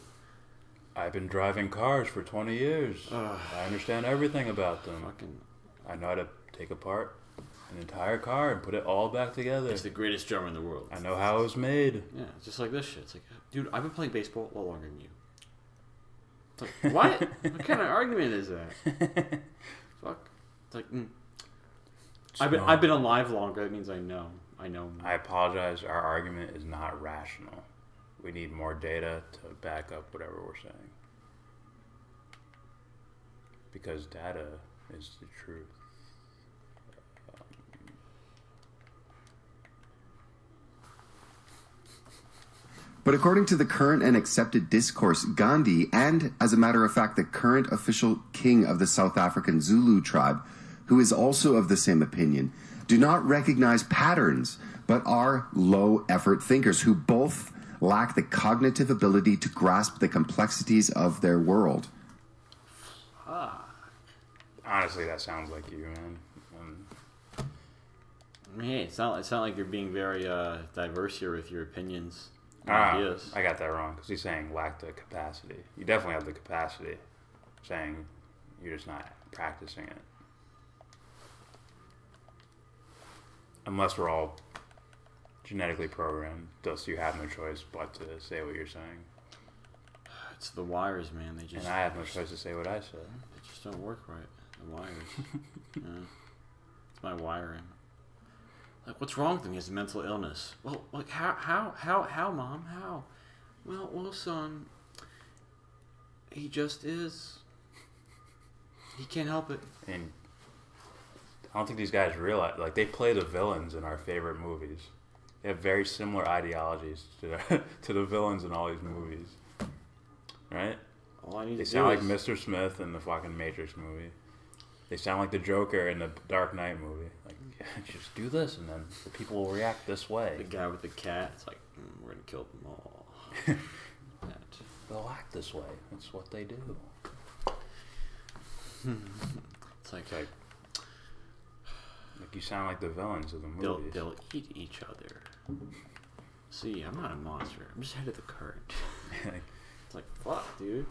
I've been driving cars for 20 years. I understand everything about them. Fucking. I know how to take apart an entire car and put it all back together. It's the greatest drummer in the world. I know how it was made. Yeah, it's just like this shit. It's like, dude, I've been playing baseball a lot longer than you. It's like, what? What kind of argument is that? Fuck. It's like, I've been alive longer. That means I know. I apologize. Our argument is not rational. We need more data to back up whatever we're saying. Because data is the truth. But according to the current and accepted discourse, Gandhi, and as a matter of fact, the current official king of the South African Zulu tribe, who is also of the same opinion, do not recognize patterns, but are low-effort thinkers who both lack the cognitive ability to grasp the complexities of their world. Honestly, that sounds like you, man. Hey, it's not like you're being very diverse here with your opinions. I got that wrong, because he's saying lack the capacity. You definitely have the capacity, saying you're just not practicing it. Unless we're all genetically programmed, thus you have no choice but to say what you're saying. It's the wires, man. They just. And I have no choice to say what I say. They just don't work right. The wires. Yeah. It's my wiring. Like, what's wrong with him? He has a mental illness. Well, like, how, Mom? How? Well, son. He just is. He can't help it. And I don't think these guys realize, like, they play the villains in our favorite movies. They have very similar ideologies to the villains in all these movies. Right? All I need They to sound do like is... Mr. Smith in the fucking Matrix movie. They sound like the Joker in the Dark Knight movie. Like, just do this, and then the people will react this way. The guy with the cat, it's like, we're going to kill them all. They'll act this way. That's what they do. It's like you sound like the villains of the movies. they'll eat each other. See, I'm not a monster. I'm just ahead of the current. It's like, fuck, dude.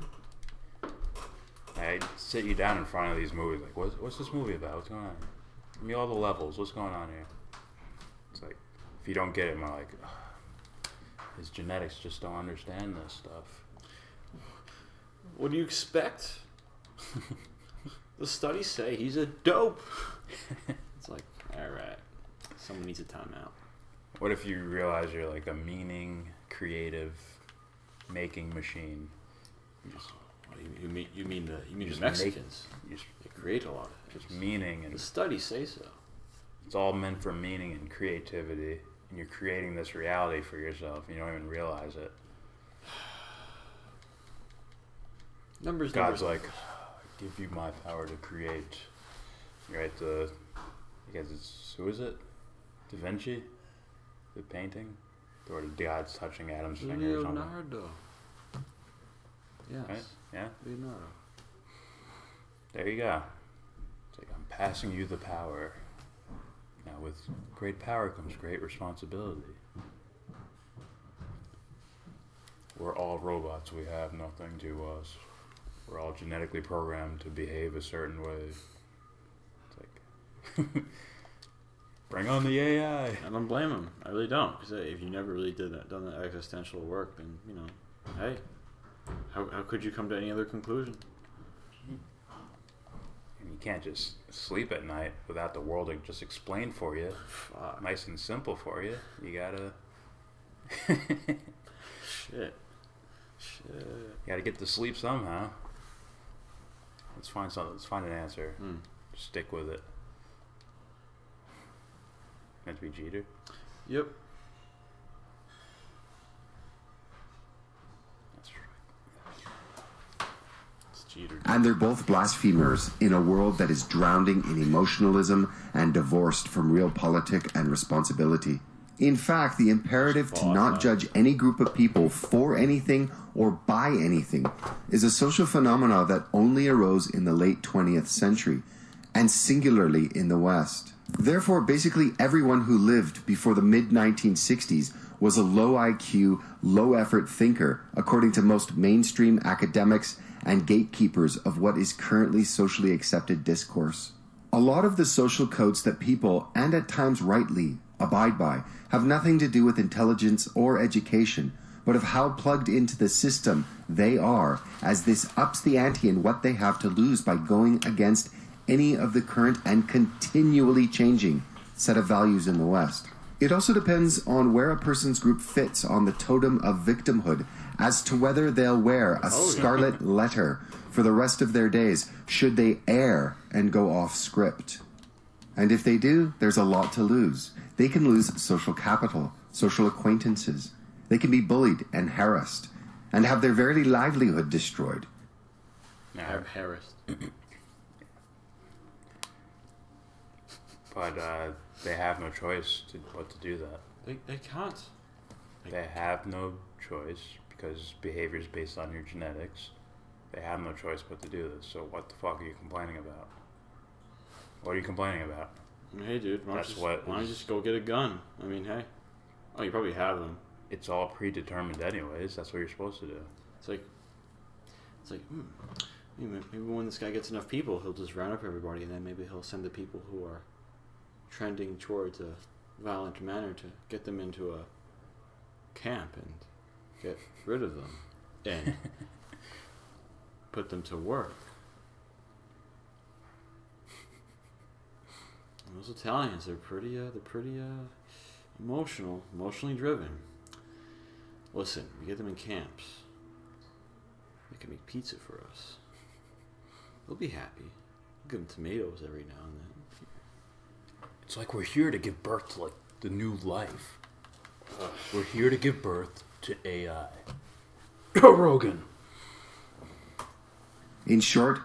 I sit you down in front of these movies. Like, what's this movie about? What's going on? Give me all the levels. What's going on here? It's like, if you don't get it, I'm like, his genetics just don't understand this stuff. What do you expect? The studies say he's a dope. It's like, alright, someone needs a timeout. What if you realize you're like a meaning, creative, making machine? You mean the just Mexicans? They create a lot of things. Just meaning, and the studies say so. it's all meant for meaning and creativity, and you're creating this reality for yourself, and you don't even realize it. God's like, I give you my power to create. Right? Who is it? Da Vinci? The painting? Or the God's touching Adam's finger or something? Leonardo. Yes. Right? Yeah? Leonardo. There you go. It's like, I'm passing you the power. Now with great power comes great responsibility. We're all robots. We have nothing to us. We're all genetically programmed to behave a certain way. It's like, bring on the AI. I don't blame him. I really don't. Because if you never really done that existential work, then, hey, how could you come to any other conclusion? And you can't just sleep at night without the world to just explain for you. Fuck. Nice and simple for you. You gotta... Shit. You gotta get to sleep somehow. Let's find something. Let's find an answer. Just stick with it. Meant to be Jeter? Yep. That's right. It's Jeter. And they're both blasphemers in a world that is drowning in emotionalism and divorced from real politic and responsibility. In fact, the imperative to not judge any group of people for anything or by anything is a social phenomenon that only arose in the late 20th century, and singularly in the West. Therefore, basically everyone who lived before the mid-1960s was a low IQ, low effort thinker, according to most mainstream academics and gatekeepers of what is currently socially accepted discourse. A lot of the social codes that people, and at times rightly, abide by have nothing to do with intelligence or education, but of how plugged into the system they are, as this ups the ante in what they have to lose by going against any of the current and continually changing set of values in the West. It also depends on where a person's group fits on the totem of victimhood as to whether they'll wear a scarlet letter for the rest of their days should they err and go off script. And if they do, there's a lot to lose. They can lose social capital, social acquaintances. They can be bullied and harassed, and have their very livelihood destroyed. I'm harassed. But they have no choice what to do that. They can't. They have no choice because behavior is based on your genetics. They have no choice but to do this. So what the fuck are you complaining about? What are you complaining about? Hey, dude, why don't you just go get a gun? I mean, hey. Oh, you probably have them. It's all predetermined anyways. That's what you're supposed to do. It's like, maybe when this guy gets enough people, he'll just round up everybody, and then maybe he'll send the people who are trending towards a violent manner to get them into a camp and get rid of them and put them to work. And those Italians, they're pretty emotionally driven. Listen, we get them in camps. They can make pizza for us. They'll be happy. We'll give them tomatoes every now and then. It's like we're here to give birth to like the new life. We're here to give birth to AI. Rogan. In short,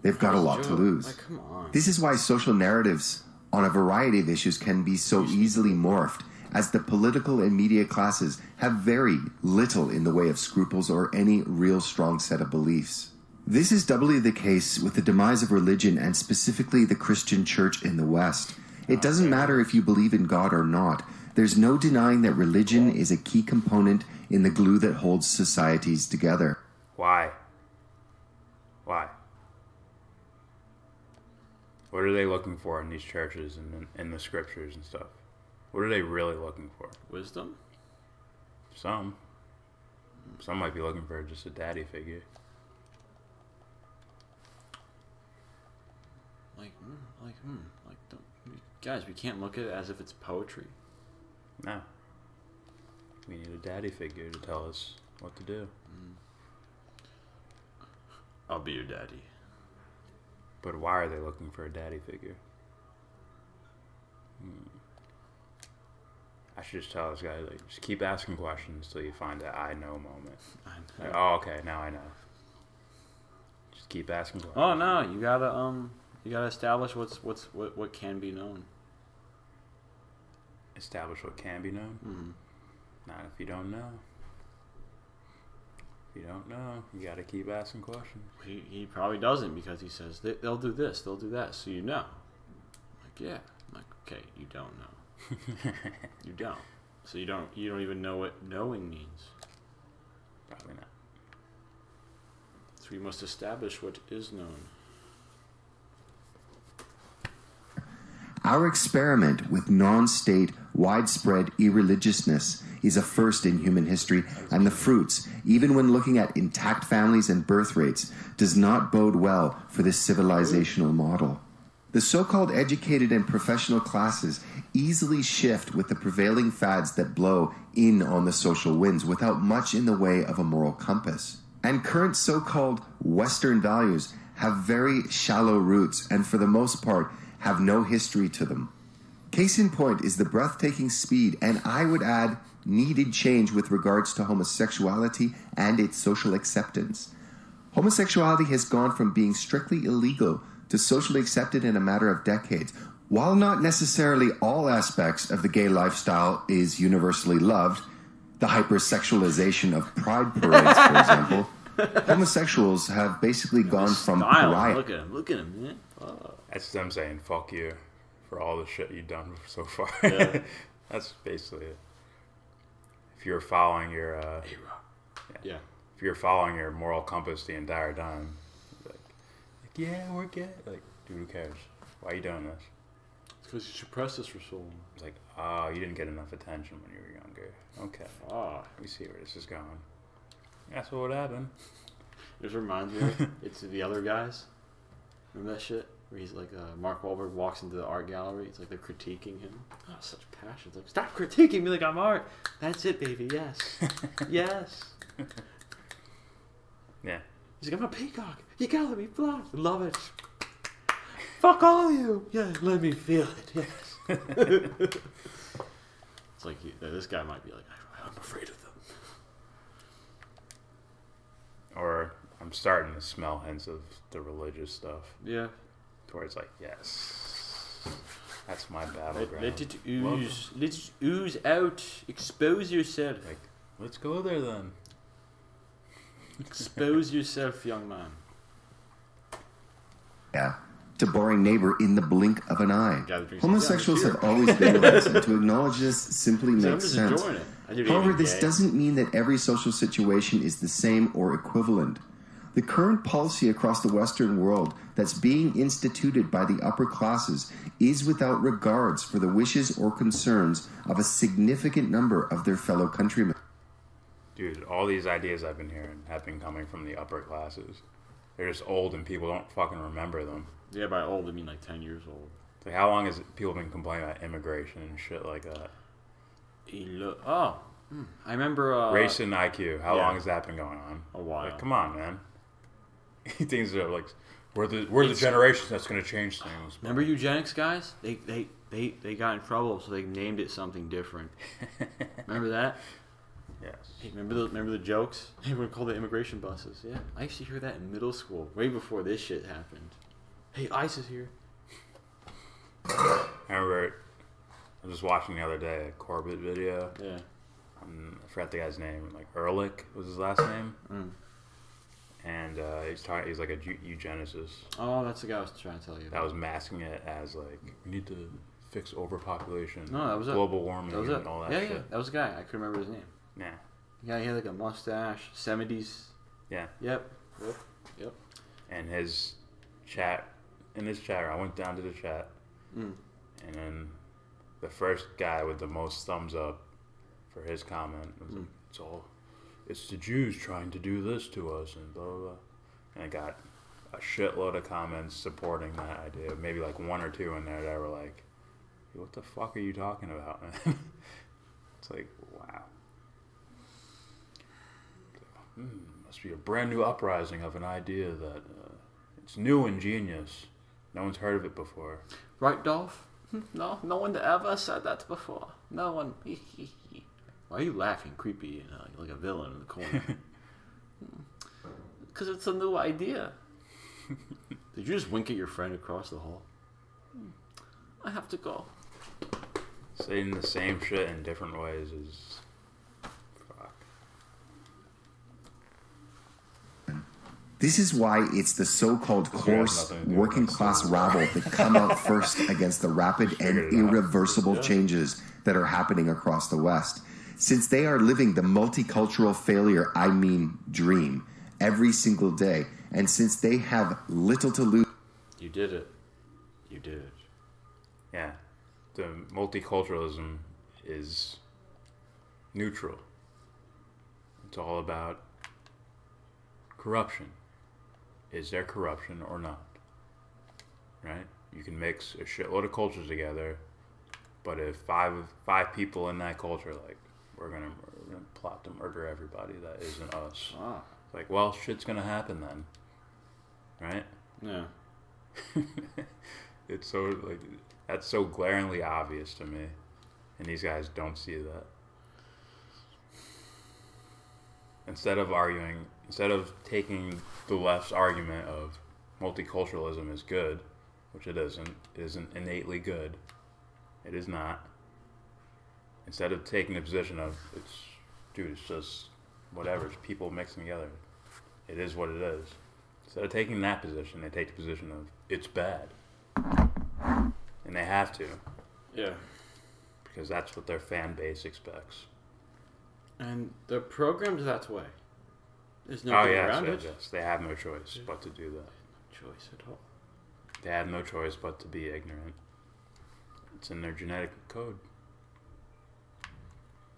they've got a lot to lose. Like, come on. This is why social narratives on a variety of issues can be so easily morphed, as the political and media classes have very little in the way of scruples or any real strong set of beliefs. This is doubly the case with the demise of religion, and specifically the Christian church in the West. It doesn't matter if you believe in God or not. There's no denying that religion is a key component in the glue that holds societies together. Why? What are they looking for in these churches and in the scriptures and stuff? What are they really looking for? Wisdom? Some might be looking for just a daddy figure. Guys, we can't look at it as if it's poetry. No. We need a daddy figure to tell us what to do. I'll be your daddy. But why are they looking for a daddy figure? I should just tell this guy, like, just keep asking questions till you find that I know moment. Like, oh, okay, now I know. Just keep asking questions. Oh no, you gotta establish what can be known. Establish what can be known? Mm-hmm. Not if you don't know. If you don't know, you gotta keep asking questions. He probably doesn't, because he says they'll do this, they'll do that, so you know. Like, yeah. I'm like, okay, you don't know. You don't. So you don't even know what knowing means. Probably not. So we must establish what is known. Our experiment with non-state, widespread irreligiousness is a first in human history, and the fruits, even when looking at intact families and birth rates, does not bode well for this civilizational model. The so-called educated and professional classes easily shift with the prevailing fads that blow in on the social winds without much in the way of a moral compass. And current so-called Western values have very shallow roots, and for the most part have no history to them. Case in point is the breathtaking speed, and I would add needed change with regards to homosexuality and its social acceptance. Homosexuality has gone from being strictly illegal to socially accepted in a matter of decades. While not necessarily all aspects of the gay lifestyle is universally loved, the hypersexualization of pride parades, for example, homosexuals have basically gone from pariah. Look at him, man. That's them saying fuck you for all the shit you've done so far. Yeah. That's basically it. If you're following your Yeah. if you're following your moral compass the entire time, like yeah, we're gay. Like, dude, who cares? Why are you doing this? It's because you suppressed this for so long. It's like, oh, you didn't get enough attention when you were younger. Okay. Ah. We see where this is going. That's what would happen. It just reminds me of it's the other guys. Remember that shit? Where he's like, Mark Wahlberg walks into the art gallery. It's like they're critiquing him. Oh, such passion. It's like, stop critiquing me like I'm art. That's it, baby. Yes. Yes. Yeah. He's like, I'm a peacock. You gotta let me fly. Love it. Fuck all of you. Yeah, let me feel it. Yes. It's like, this guy might be like, I'm afraid of them. Or I'm starting to smell hints of the religious stuff. Yeah. To where it's like, yes, that's my battleground. Let it ooze. Let it ooze out. Expose yourself. Like, let's go there then. Expose yourself, young man. Yeah. To boring neighbor in the blink of an eye. Gather Homosexuals some have always been with us, and to acknowledge this simply I'm makes just sense. enjoying it. However, this doesn't mean that every social situation is the same or equivalent. The current policy across the Western world that's being instituted by the upper classes is without regards for the wishes or concerns of a significant number of their fellow countrymen. Dude, all these ideas I've been hearing have been coming from the upper classes. They're just old and people don't fucking remember them. Yeah, by old, I mean like 10 years old. Like, how long has people been complaining about immigration and shit like that? I remember... Race and IQ. How yeah. long has that been going on? A while. Like, come on, man. Things are like, we're the generation that's going to change things. Remember eugenics guys? They got in trouble, so they named it something different. Remember that? Yes. Hey, remember the jokes? They were called the immigration buses. Yeah, I used to hear that in middle school, way before this shit happened. Hey, ICE is here. I remember, I was just watching the other day a Corbett video. Yeah. I forgot the guy's name. Like Ehrlich was his last name. And he's like a eugenicist. Oh, that's the guy I was trying to tell you about. That was masking it as like, we need to fix overpopulation, No, that was global warming, that was and all that shit. Yeah, that was a guy. I couldn't remember his name. Yeah. Yeah, he had like a mustache, 70s. Yeah. Yep. And in his chat, I went down to the chat, and then the first guy with the most thumbs up for his comment was like, it's the Jews trying to do this to us, and blah, blah, blah. And I got a shitload of comments supporting that idea. Maybe like one or two in there that were like, what the fuck are you talking about, man? It's like, wow. Must be a brand new uprising of an idea that it's new and genius. No one's heard of it before. Right, Dolph? No one ever said that before. No one. Why are you laughing, creepy, like a villain in the corner? Because it's a new idea. Did you just wink at your friend across the hall? I have to go. Saying the same shit in different ways is... fuck. This is why it's the so-called coarse, working-class rabble that come out first against the rapid and irreversible changes that are happening across the West. Since they are living the multicultural failure, dream, every single day, and since they have little to lose... You did it. You did it. Yeah. The multiculturalism is neutral. It's all about corruption. Is there corruption or not? Right? You can mix a shitload of cultures together, but if five people in that culture, like, we're gonna plot to murder everybody that isn't us. Ah. It's like, well, shit's gonna happen then, right? Yeah. It's so like that's so glaringly obvious to me, and these guys don't see that. Instead of taking the left's argument of multiculturalism is good, which it isn't innately good. It is not. Instead of taking the position of it's just whatever, it's people mixing together. It is what it is. Instead of taking that position, they take the position of it's bad. And they have to. Yeah. Because that's what their fan base expects. And they're programmed that way. There's no way around it. Yes. They have no choice but to do that. No choice at all. They have no choice but to be ignorant. It's in their genetic code.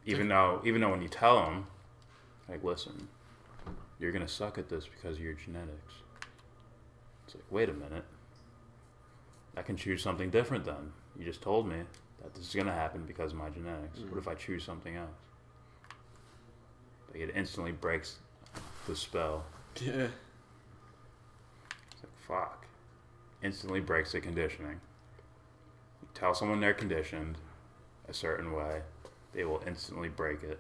Even though when you tell them, like, listen, you're gonna suck at this because of your genetics. It's like, wait a minute. I can choose something different then. You just told me that this is gonna happen because of my genetics. What if I choose something else? Like, it instantly breaks the spell. Yeah. It's like, fuck. Instantly breaks the conditioning. You tell someone they're conditioned a certain way, they will instantly break it.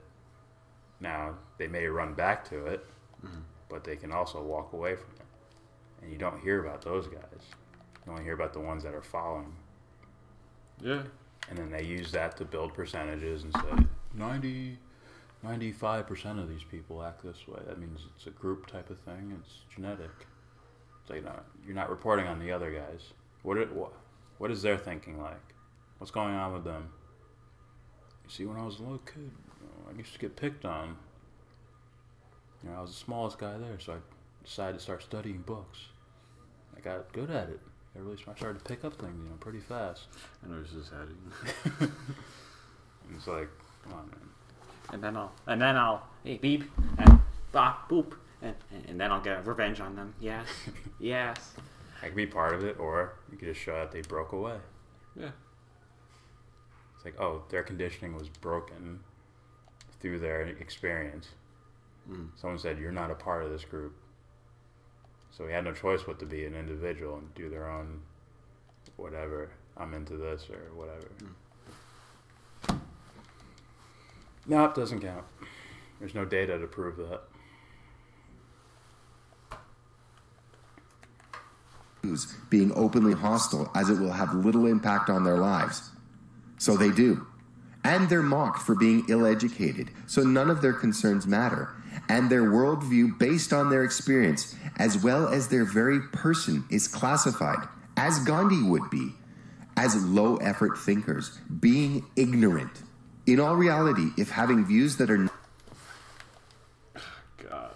Now, they may run back to it, but they can also walk away from it. And you don't hear about those guys. You only hear about the ones that are following. Yeah. And then they use that to build percentages and say 95% of these people act this way. That means it's a group type of thing. It's genetic. It's like, no, you're not reporting on the other guys. What is their thinking like? What's going on with them? You see, when I was a little kid, I used to get picked on. I was the smallest guy there, so I decided to start studying books. I got good at it. I started to pick up things, pretty fast. I know this is heading. It's like, come on, man. And then I'll hey beep and bop boop and then I'll get revenge on them. Yes, yes. I could be part of it, or you could just show that they broke away. Yeah. It's like, oh, their conditioning was broken through their experience. Someone said, you're not a part of this group. So we had no choice but to be an individual and do their own whatever. I'm into this or whatever. No, it doesn't count. There's no data to prove that. Being openly hostile, as it will have little impact on their lives. So they do. And they're mocked for being ill-educated, so none of their concerns matter. And their worldview, based on their experience, as well as their very person, is classified, as Gandhi would be, as low-effort thinkers, being ignorant. In all reality, if having views that are... God.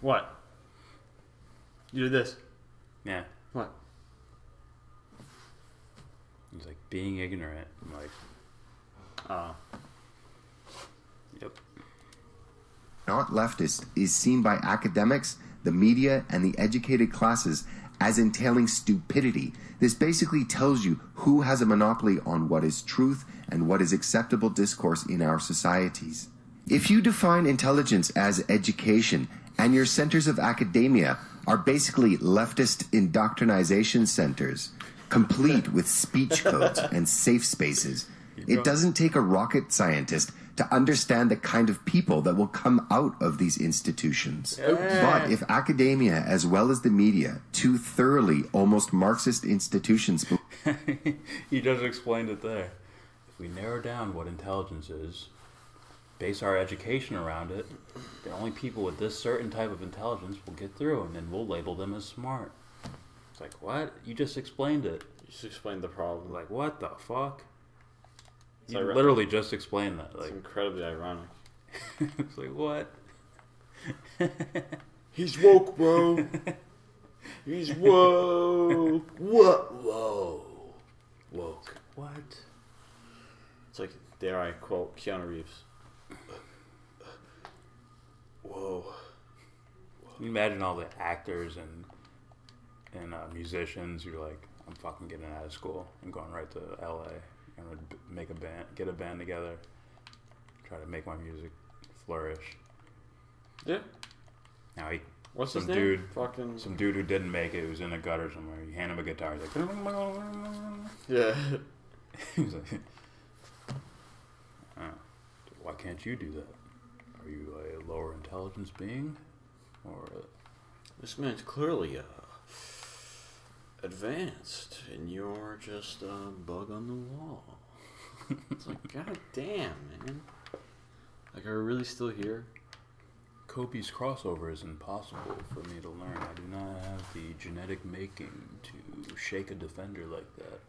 What? You did this. Yeah. What? It's like being ignorant. I'm like, yep. not leftist is seen by academics, the media, and the educated classes as entailing stupidity. This basically tells you who has a monopoly on what is truth and what is acceptable discourse in our societies. If you define intelligence as education, and your centers of academia are basically leftist indoctrination centers, complete with speech codes and safe spaces, it doesn't take a rocket scientist to understand the kind of people that will come out of these institutions. But if academia, as well as the media, two thoroughly almost Marxist institutions... He just explained it there. If we narrow down what intelligence is, base our education around it, the only people with this certain type of intelligence will get through, and then we'll label them as smart. It's like, what? You just explained it. You just explained the problem. Like, what the fuck? It's You ironic. literally just explained that. It's Like, incredibly ironic. it's like, what? He's woke, bro. He's woke. What? Whoa. Woke. What? It's like, dare I quote Keanu Reeves. Whoa. Can you imagine all the actors and musicians who are like, I'm fucking getting out of school. I'm going right to LA. I'm gonna make a band, get a band together, try to make my music flourish. Yeah. Now he, What's some his name? dude, Fucking. some dude who didn't make it, who's in a gutter somewhere. You hand him a guitar, he's like, Yeah. he's like, why can't you do that? Are you a lower intelligence being, or? This man's clearly advanced, and you're just a bug on the wall. It's like, god damn, man. Like, are we really still here? Kobe's crossover is impossible for me to learn. I do not have the genetic making to shake a defender like that.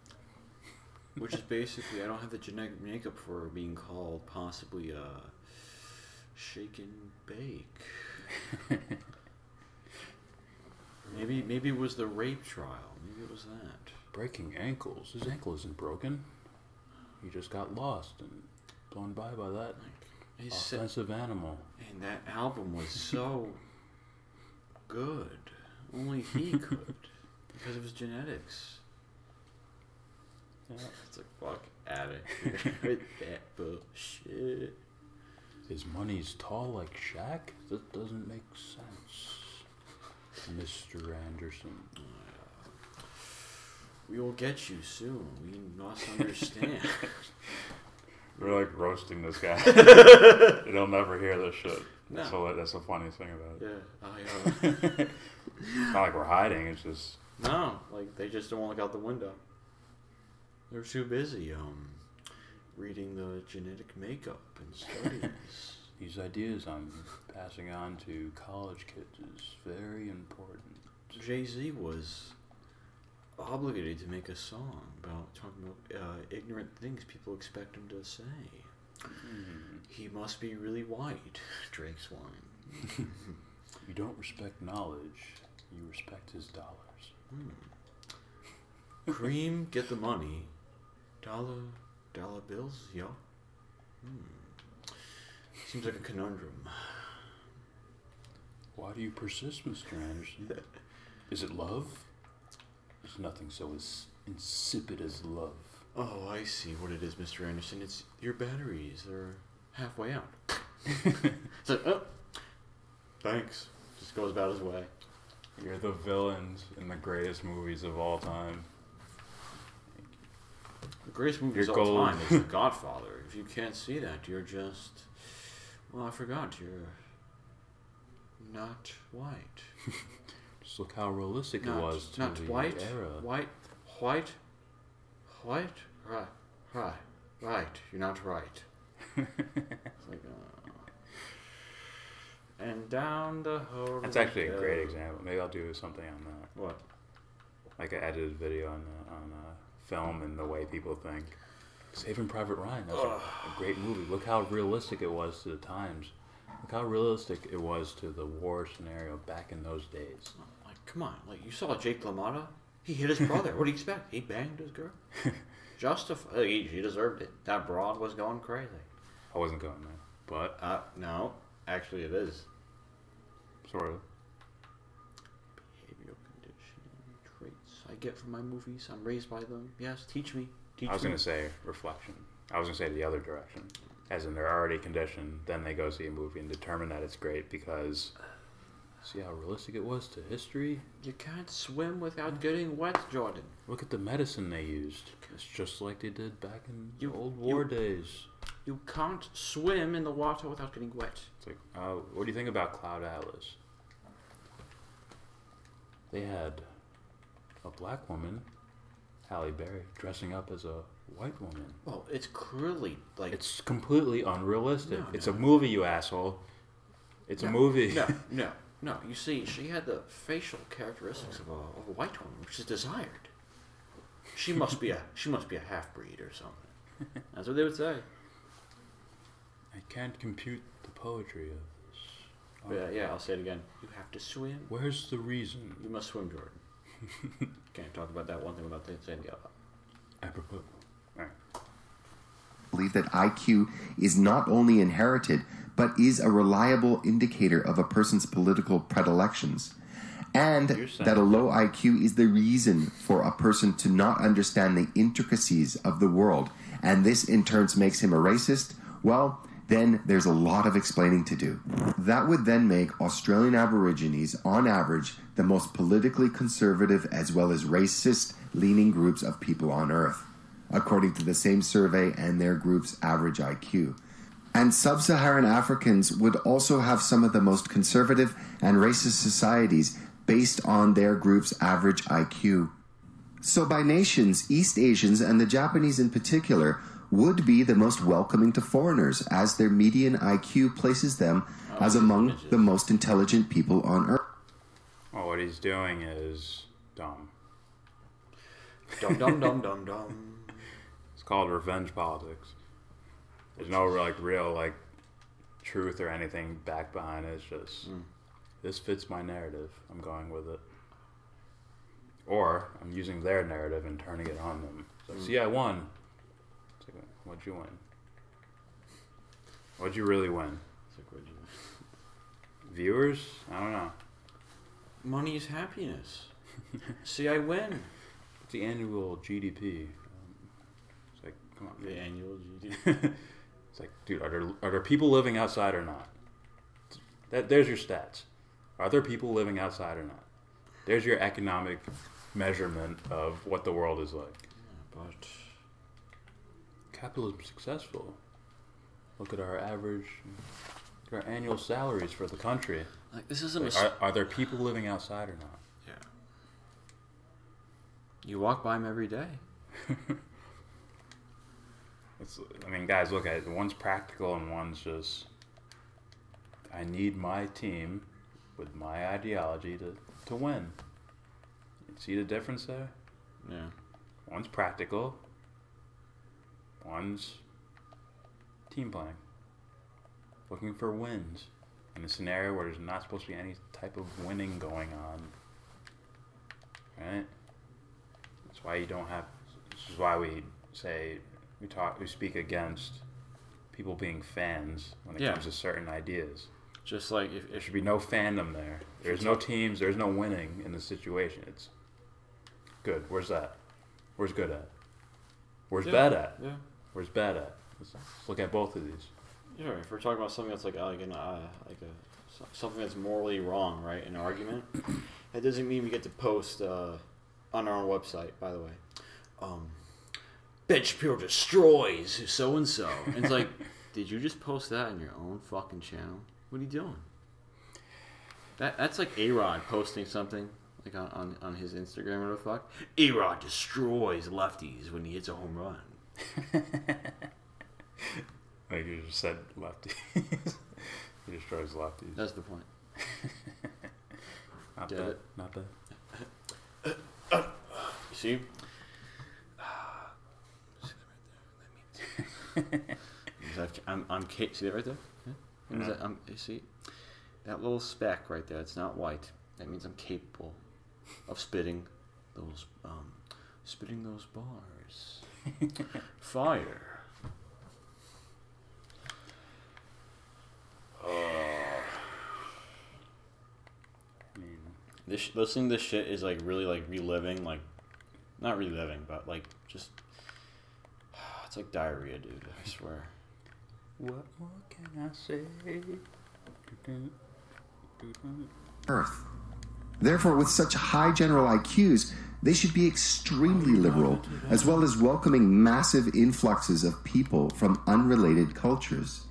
Which is basically, I don't have the genetic makeup for being called possibly a shake and bake. Maybe it was the rape trial. Maybe it was that. Breaking ankles. His ankle isn't broken. He just got lost and blown by that offensive animal. And that album was so good. Only he could. Because of his genetics. Yeah. It's like, fuck out of here with that bullshit. His money's tall like Shaq? That doesn't make sense, Mr. Anderson. We will get you soon. We must understand. We're like roasting this guy. He'll never hear this shit. No. So that's the funniest thing about it. Yeah. Oh, yeah. It's not like we're hiding. It's just... No, like they just don't want to look out the window. They're too busy reading the genetic makeup and studies. These ideas I'm passing on to college kids is very important. Jay-Z was obligated to make a song about talking about ignorant things people expect him to say. He must be really white, Drake's line. You don't respect knowledge, you respect his dollars. Cream, get the money. Dollar bills, yo. Seems like a conundrum. Why do you persist, Mr. Anderson? Is it love? There's nothing so insipid as love. Oh, I see what it is, Mr. Anderson. It's your batteries. They're halfway out. So, oh, thanks. Just goes about his way. You're the villains in the greatest movies of all time. The greatest movie of all time is The Godfather. If you can't see that, you're just... Well, I forgot. You're not white. Just look how realistic it was to not the white, era. White. Right. You're not right. It's like, and down the road. That's actually a great example. Maybe I'll do something on that. What? Like an edited video on film and the way people think. Saving Private Ryan. That's a great movie. Look how realistic it was to the times. Look how realistic it was to the war scenario back in those days. Like, come on. Like, you saw Jake LaMotta? He hit his brother. What do you expect? He banged his girl. Justified. He deserved it. That broad was going crazy. I wasn't going there, but no. Actually, it is. sort of. Behavioral conditioning traits I get from my movies. I'm raised by them. Yes, teach me. I was going to say reflection. I was going to say the other direction. As in, they're already conditioned, then they go see a movie and determine that it's great because... See how realistic it was to history? You can't swim without getting wet, Jordan. Look at the medicine they used. It's just like they did back in the old war days. You can't swim in the water without getting wet. It's like, what do you think about Cloud Atlas? They had a black woman, Halle Berry, dressing up as a white woman. Well, it's clearly like... It's completely unrealistic. It's a movie, you asshole. It's a movie. No, you see, she had the facial characteristics of a white woman, which is desired. She must be a half-breed or something. That's what they would say. I can't compute the poetry of this. Yeah, I'll say it again. You have to swim. Where's the reason? You must swim, Jordan. Can't talk about that one thing without saying the other. Apropos. All right. Believe that IQ is not only inherited, but is a reliable indicator of a person's political predilections. And that a low IQ is the reason for a person to not understand the intricacies of the world, and this in turn makes him a racist, well, then there's a lot of explaining to do. That would then make Australian Aborigines, on average, the most politically conservative as well as racist-leaning groups of people on Earth, according to the same survey and their group's average IQ. And sub-Saharan Africans would also have some of the most conservative and racist societies based on their group's average IQ. So by nations, East Asians and the Japanese in particular would be the most welcoming to foreigners, as their median IQ places them as among the most intelligent people on Earth. Well, what he's doing is dumb. Dum. It's called revenge politics. There's no real truth or anything back behind it. It's just this fits my narrative. I'm going with it. Or I'm using their narrative and turning it on them. So, see, I won. It's like, what'd you win? What'd you really win? It's like, what'd you... Viewers? I don't know. Money is happiness. See, I win. It's the annual GDP. It's like, come on. The annual GDP. It's like, dude, are there people living outside or not? There's your stats. Are there people living outside or not? There's your economic measurement of what the world is like. Yeah, but capitalism's successful. Look at our average, our annual salaries for the country. Like, this isn't are there people living outside or not? Yeah. You walk by them every day. I mean, guys, look at it. One's practical and one's just, I need my team with my ideology to win. You see the difference there? Yeah. One's practical. One's team playing. Looking for wins in a scenario where there's not supposed to be any type of winning going on. Right? That's why you don't have... This is why we say... We speak against people being fans when it comes to certain ideas. Just like if there should be no fandom there. There's no teams. There's no winning in the situation. It's good. Where's that? Where's good at? Where's bad at? Yeah. Where's bad at? Let's look at both of these. Yeah. If we're talking about something that's something that's morally wrong, right? An argument. That doesn't mean we get to post on our own website. By the way. Ben Shapiro destroys so and so. And it's like, did you just post that on your own fucking channel? What are you doing? That's like A-Rod posting something like on his Instagram or the fuck. A-Rod destroys lefties when he hits a home run. Like you just said lefties. He destroys lefties. That's the point. Not Get bad. it? Not bad. You see? I'm see that right there? Yeah. You see that little speck right there? It's not white. That means I'm capable of spitting those bars. Fire. I mean, listening to this shit is like really like reliving, like not reliving, but like just it's like diarrhea, dude. I swear. What more can I say? Earth. Therefore, with such high general IQs, they should be extremely liberal, as well as welcoming massive influxes of people from unrelated cultures.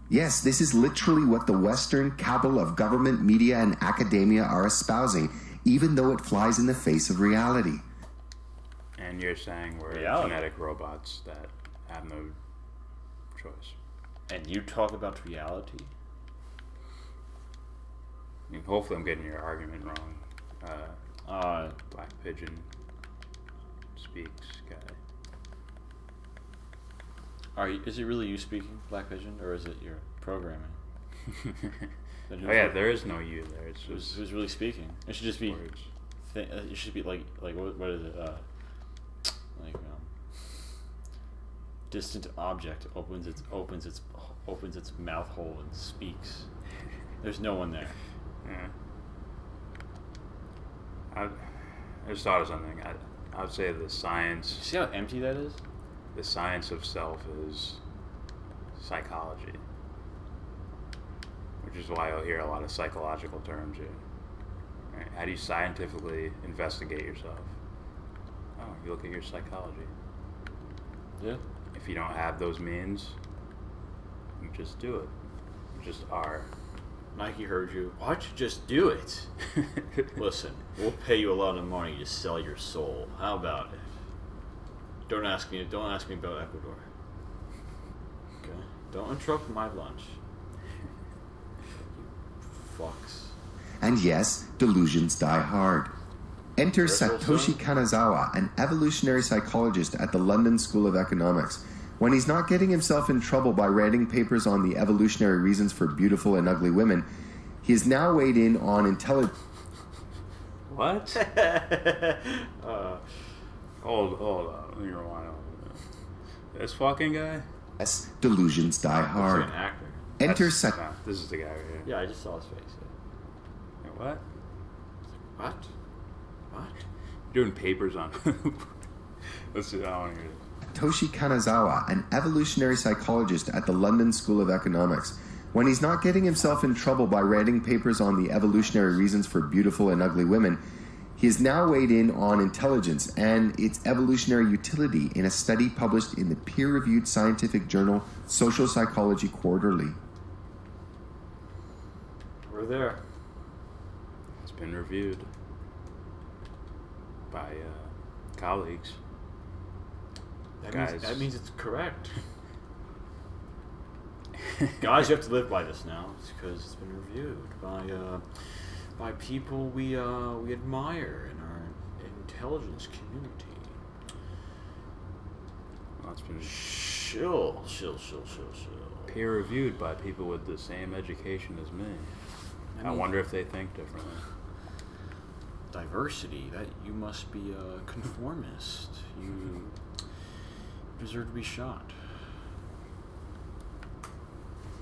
Yes, this is literally what the Western cabal of government, media, and academia are espousing, even though it flies in the face of reality. And you're saying we're genetic robots that have no choice. And you talk about reality? I mean, hopefully I'm getting your argument wrong. Black Pigeon speaks guy. Is it really you speaking, Black Pigeon, or is it your programming? Oh yeah, there is no you there. It's just who's really speaking. It should just be. Words. It should be like what is it? Distant object opens its mouth hole and speaks. There's no one there. Yeah. I just thought of something. I would say the science. See how empty that is? The science of self is psychology, which is why you'll hear a lot of psychological terms here. Right? How do you scientifically investigate yourself? Oh, you look at your psychology. Yeah. If you don't have those means, you just do it. You just are. Nike heard you. Why don't you just do it? Listen, we'll pay you a lot of money to sell your soul. How about it? Don't ask me about Ecuador. Okay? Don't interrupt my lunch. You fucks. And yes, delusions die hard. Enter Satoshi Kanazawa, an evolutionary psychologist at the London School of Economics. When he's not getting himself in trouble by writing papers on the evolutionary reasons for beautiful and ugly women, he has now weighed in on intelligence. What? Hold on. Let me rewind on this fucking guy? Yes, delusions die Looks hard. like an actor. Enter That's- psych. no, this is the guy right here. Yeah, I just saw his face. Yeah, what? What? What? Doing papers on. Let's see. I don't want to hear this. Toshi Kanazawa, an evolutionary psychologist at the London School of Economics. When he's not getting himself in trouble by writing papers on the evolutionary reasons for beautiful and ugly women, he has now weighed in on intelligence and its evolutionary utility in a study published in the peer-reviewed scientific journal Social Psychology Quarterly. We're there. It's been reviewed by colleagues. Guys. That means it's correct. Guys, you have to live by this now. It's because it's been reviewed by people we admire in our intelligence community. Well, it's been Shill. peer reviewed by people with the same education as me. I wonder if they think differently. Diversity. That you must be a conformist. You deserve to be shot.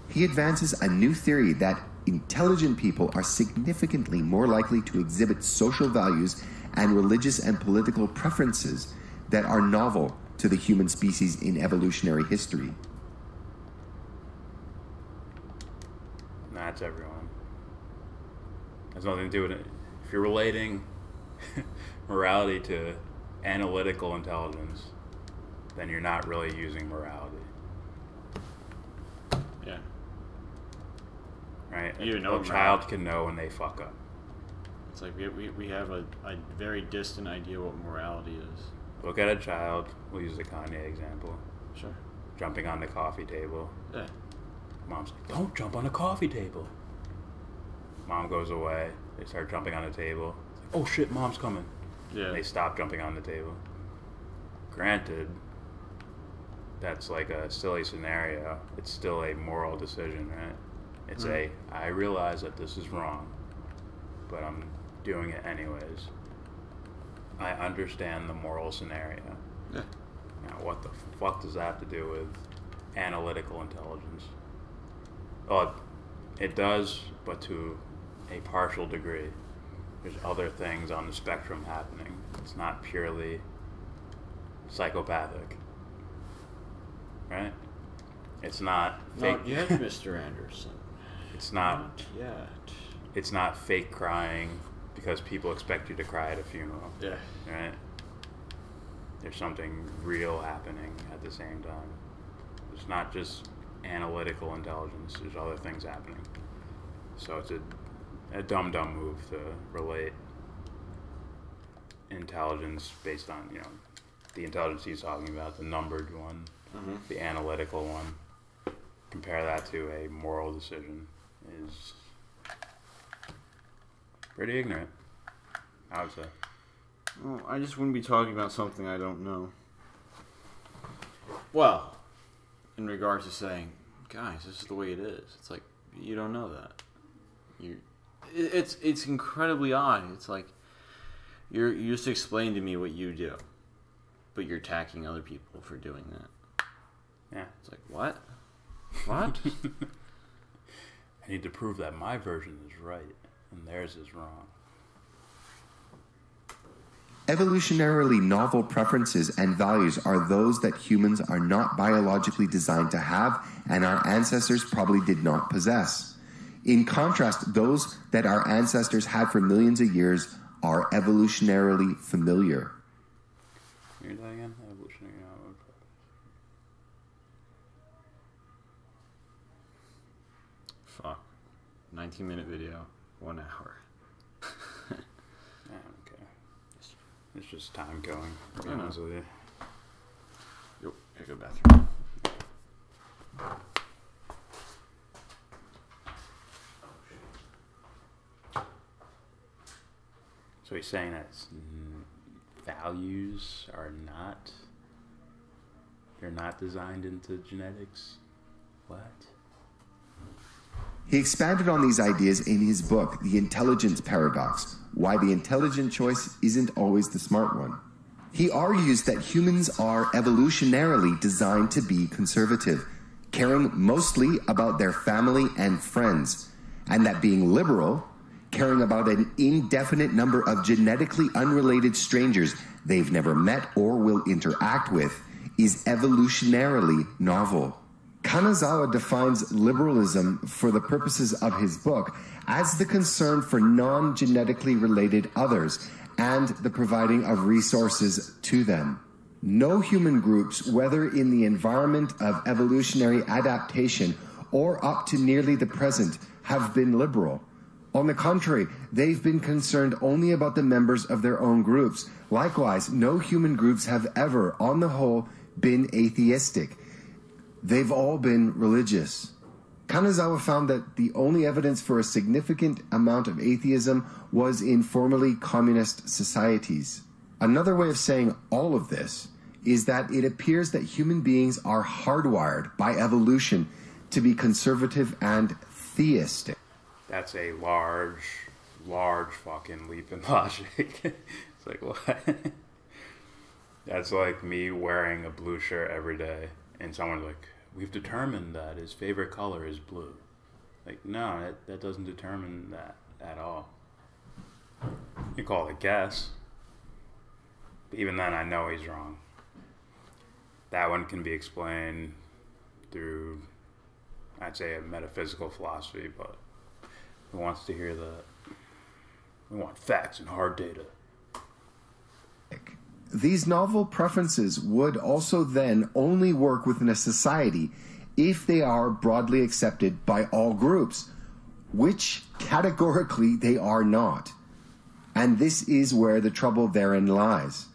He advances a new theory that intelligent people are significantly more likely to exhibit social values and religious and political preferences that are novel to the human species in evolutionary history. That's everyone. Has nothing to do with it. If you're relating morality to analytical intelligence, then you're not really using morality. Yeah. Right? You know a child can know when they fuck up. It's like we have a very distant idea what morality is. Look at a child, we'll use the Kanye example, Sure. jumping on the coffee table. Yeah. Mom's like, don't jump on the coffee table. Mom goes away, they start jumping on the table. It's like, oh shit, mom's coming. Yeah. They stop jumping on the table. Granted, that's like a silly scenario. It's still a moral decision, right? It's I realize that this is wrong, but I'm doing it anyways. I understand the moral scenario. Yeah. Now, what the fuck does that have to do with analytical intelligence? Oh, it does, but to a partial degree. There's other things on the spectrum happening. It's not purely psychopathic. Right? It's not fake. Not yet, Mr. Anderson. It's not. Not yet. It's not fake crying because people expect you to cry at a funeral. Yeah. Right? There's something real happening at the same time. It's not just analytical intelligence. There's other things happening. So it's a dumb move to relate intelligence based on, the intelligence he's talking about, the numbered one, the analytical one. Compare that to a moral decision is pretty ignorant, I would say. Well, I just wouldn't be talking about something I don't know. Well, in regards to saying, guys, this is the way it is. It's like, you don't know that. It's incredibly odd. It's like, you just explain to me what you do, but you're attacking other people for doing that. Yeah. It's like, what? What? I need to prove that my version is right and theirs is wrong. Evolutionarily novel preferences and values are those that humans are not biologically designed to have and our ancestors probably did not possess. In contrast, those that our ancestors had for millions of years are evolutionarily familiar. Read that again? Evolutionary. Fuck. 19-minute video, 1 hour. I don't care. It's just time killing, to be I know. honest with you. Yo, I go bathroom. So he's saying that values are they're not designed into genetics? What? He expanded on these ideas in his book, The Intelligence Paradox, Why the Intelligent Choice Isn't Always the Smart One. He argues that humans are evolutionarily designed to be conservative, caring mostly about their family and friends, and that being liberal, caring about an indefinite number of genetically unrelated strangers they've never met or will interact with, is evolutionarily novel. Kanazawa defines liberalism for the purposes of his book as the concern for non-genetically related others and the providing of resources to them. No human groups, whether in the environment of evolutionary adaptation or up to nearly the present, have been liberal. On the contrary, they've been concerned only about the members of their own groups. Likewise, no human groups have ever, on the whole, been atheistic. They've all been religious. Kanazawa found that the only evidence for a significant amount of atheism was in formerly communist societies. Another way of saying all of this is that it appears that human beings are hardwired by evolution to be conservative and theistic. That's a large fucking leap in logic. It's like, what? That's like me wearing a blue shirt every day, and someone's like, we've determined that his favorite color is blue. Like, no, that doesn't determine that at all. You call it a guess. But even then, I know he's wrong. That one can be explained through, I'd say, a metaphysical philosophy, but who wants to hear that? We want facts and hard data. These novel preferences would also then only work within a society if they are broadly accepted by all groups, which categorically they are not. And this is where the trouble therein lies.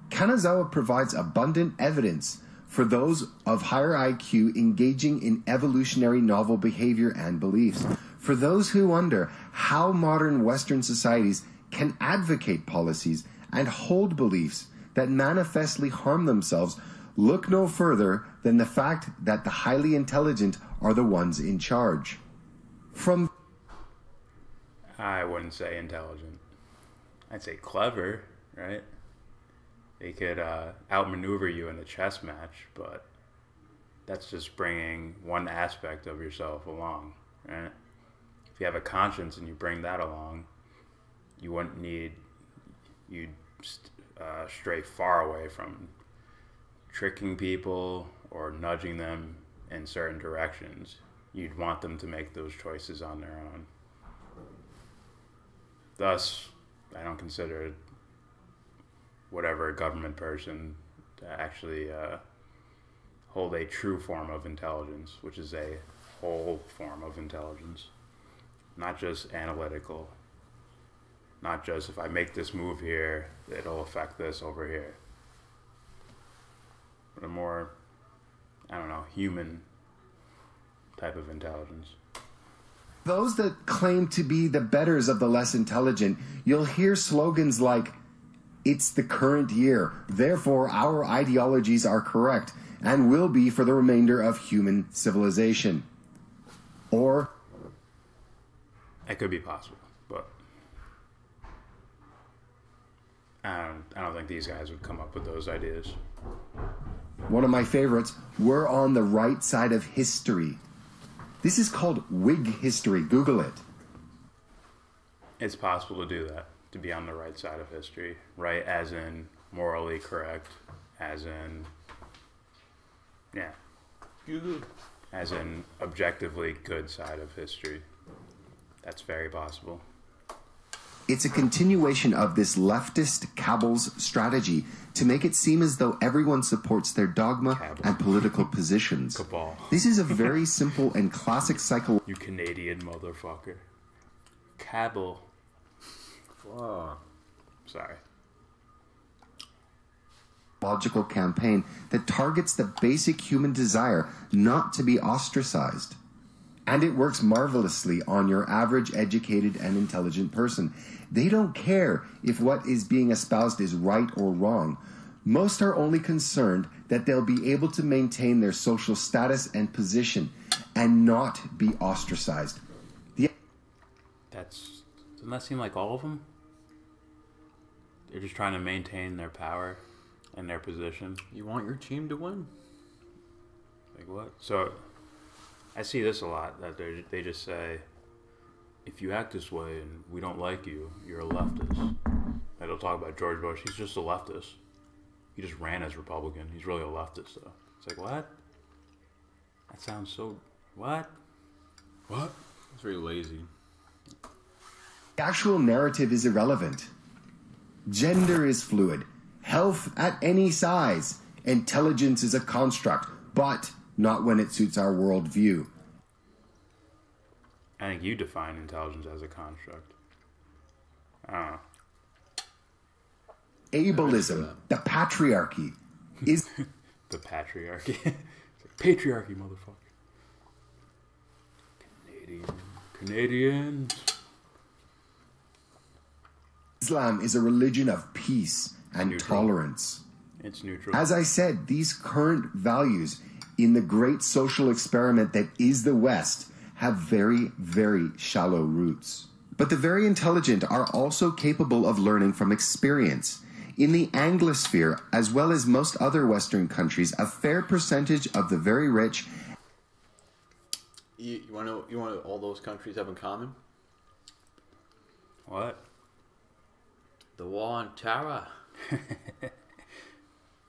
Kanazawa provides abundant evidence for those of higher IQ engaging in evolutionary novel behavior and beliefs, for those who wonder how modern Western societies can advocate policies and hold beliefs that manifestly harm themselves. Look no further than the fact that the highly intelligent are the ones in charge. I wouldn't say intelligent. I'd say clever, right? They could outmaneuver you in a chess match, but that's just bringing one aspect of yourself along, right? If you have a conscience and you bring that along, you wouldn't need, you'd stray far away from tricking people or nudging them in certain directions. You'd want them to make those choices on their own. Thus, I don't consider whatever a government person to actually hold a true form of intelligence, which is a whole form of intelligence, not just analytical. Not just if I make this move here, it'll affect this over here. But a more, I don't know, human type of intelligence. Those that claim to be the betters of the less intelligent, you'll hear slogans like, "It's the current year, therefore our ideologies are correct and will be for the remainder of human civilization." Or, it could be possible, but I don't think these guys would come up with those ideas. one of my favorites, "We're on the right side of history." This is called Whig history. Google it. It's possible to do that, to be on the right side of history. Right as in morally correct, as in, yeah, as in objectively good side of history. That's very possible. It's a continuation of this leftist cabal's strategy to make it seem as though everyone supports their dogma and political positions. Cabal. This is a very simple and classic psychological You Canadian motherfucker. Cabal. Sorry. campaign that targets the basic human desire not to be ostracized. And it works marvelously on your average educated and intelligent person. They don't care if what is being espoused is right or wrong. Most are only concerned that they'll be able to maintain their social status and position and not be ostracized. doesn't that seem like all of them? They're just trying to maintain their power and their position. You want your team to win? Like what? So, I see this a lot, that they just say, if you act this way and we don't like you, you're a leftist. And they'll talk about George Bush. He's just a leftist. He just ran as Republican. He's really a leftist, though. It's like, what? That sounds so... What? What? It's very lazy. The actual narrative is irrelevant. Gender is fluid. Health at any size. Intelligence is a construct, but not when it suits our worldview. I think you define intelligence as a construct. I don't know. Ableism, the patriarchy, is... The patriarchy. It's like, patriarchy, motherfucker. Canadians. Islam is a religion of peace and Neutral. tolerance. It's neutral. As I said, these current values in the great social experiment that is the West have very, very shallow roots. But the very intelligent are also capable of learning from experience. In the Anglosphere, as well as most other Western countries, a fair percentage of the very rich... You want to know what all those countries have in common? What? The war on terror.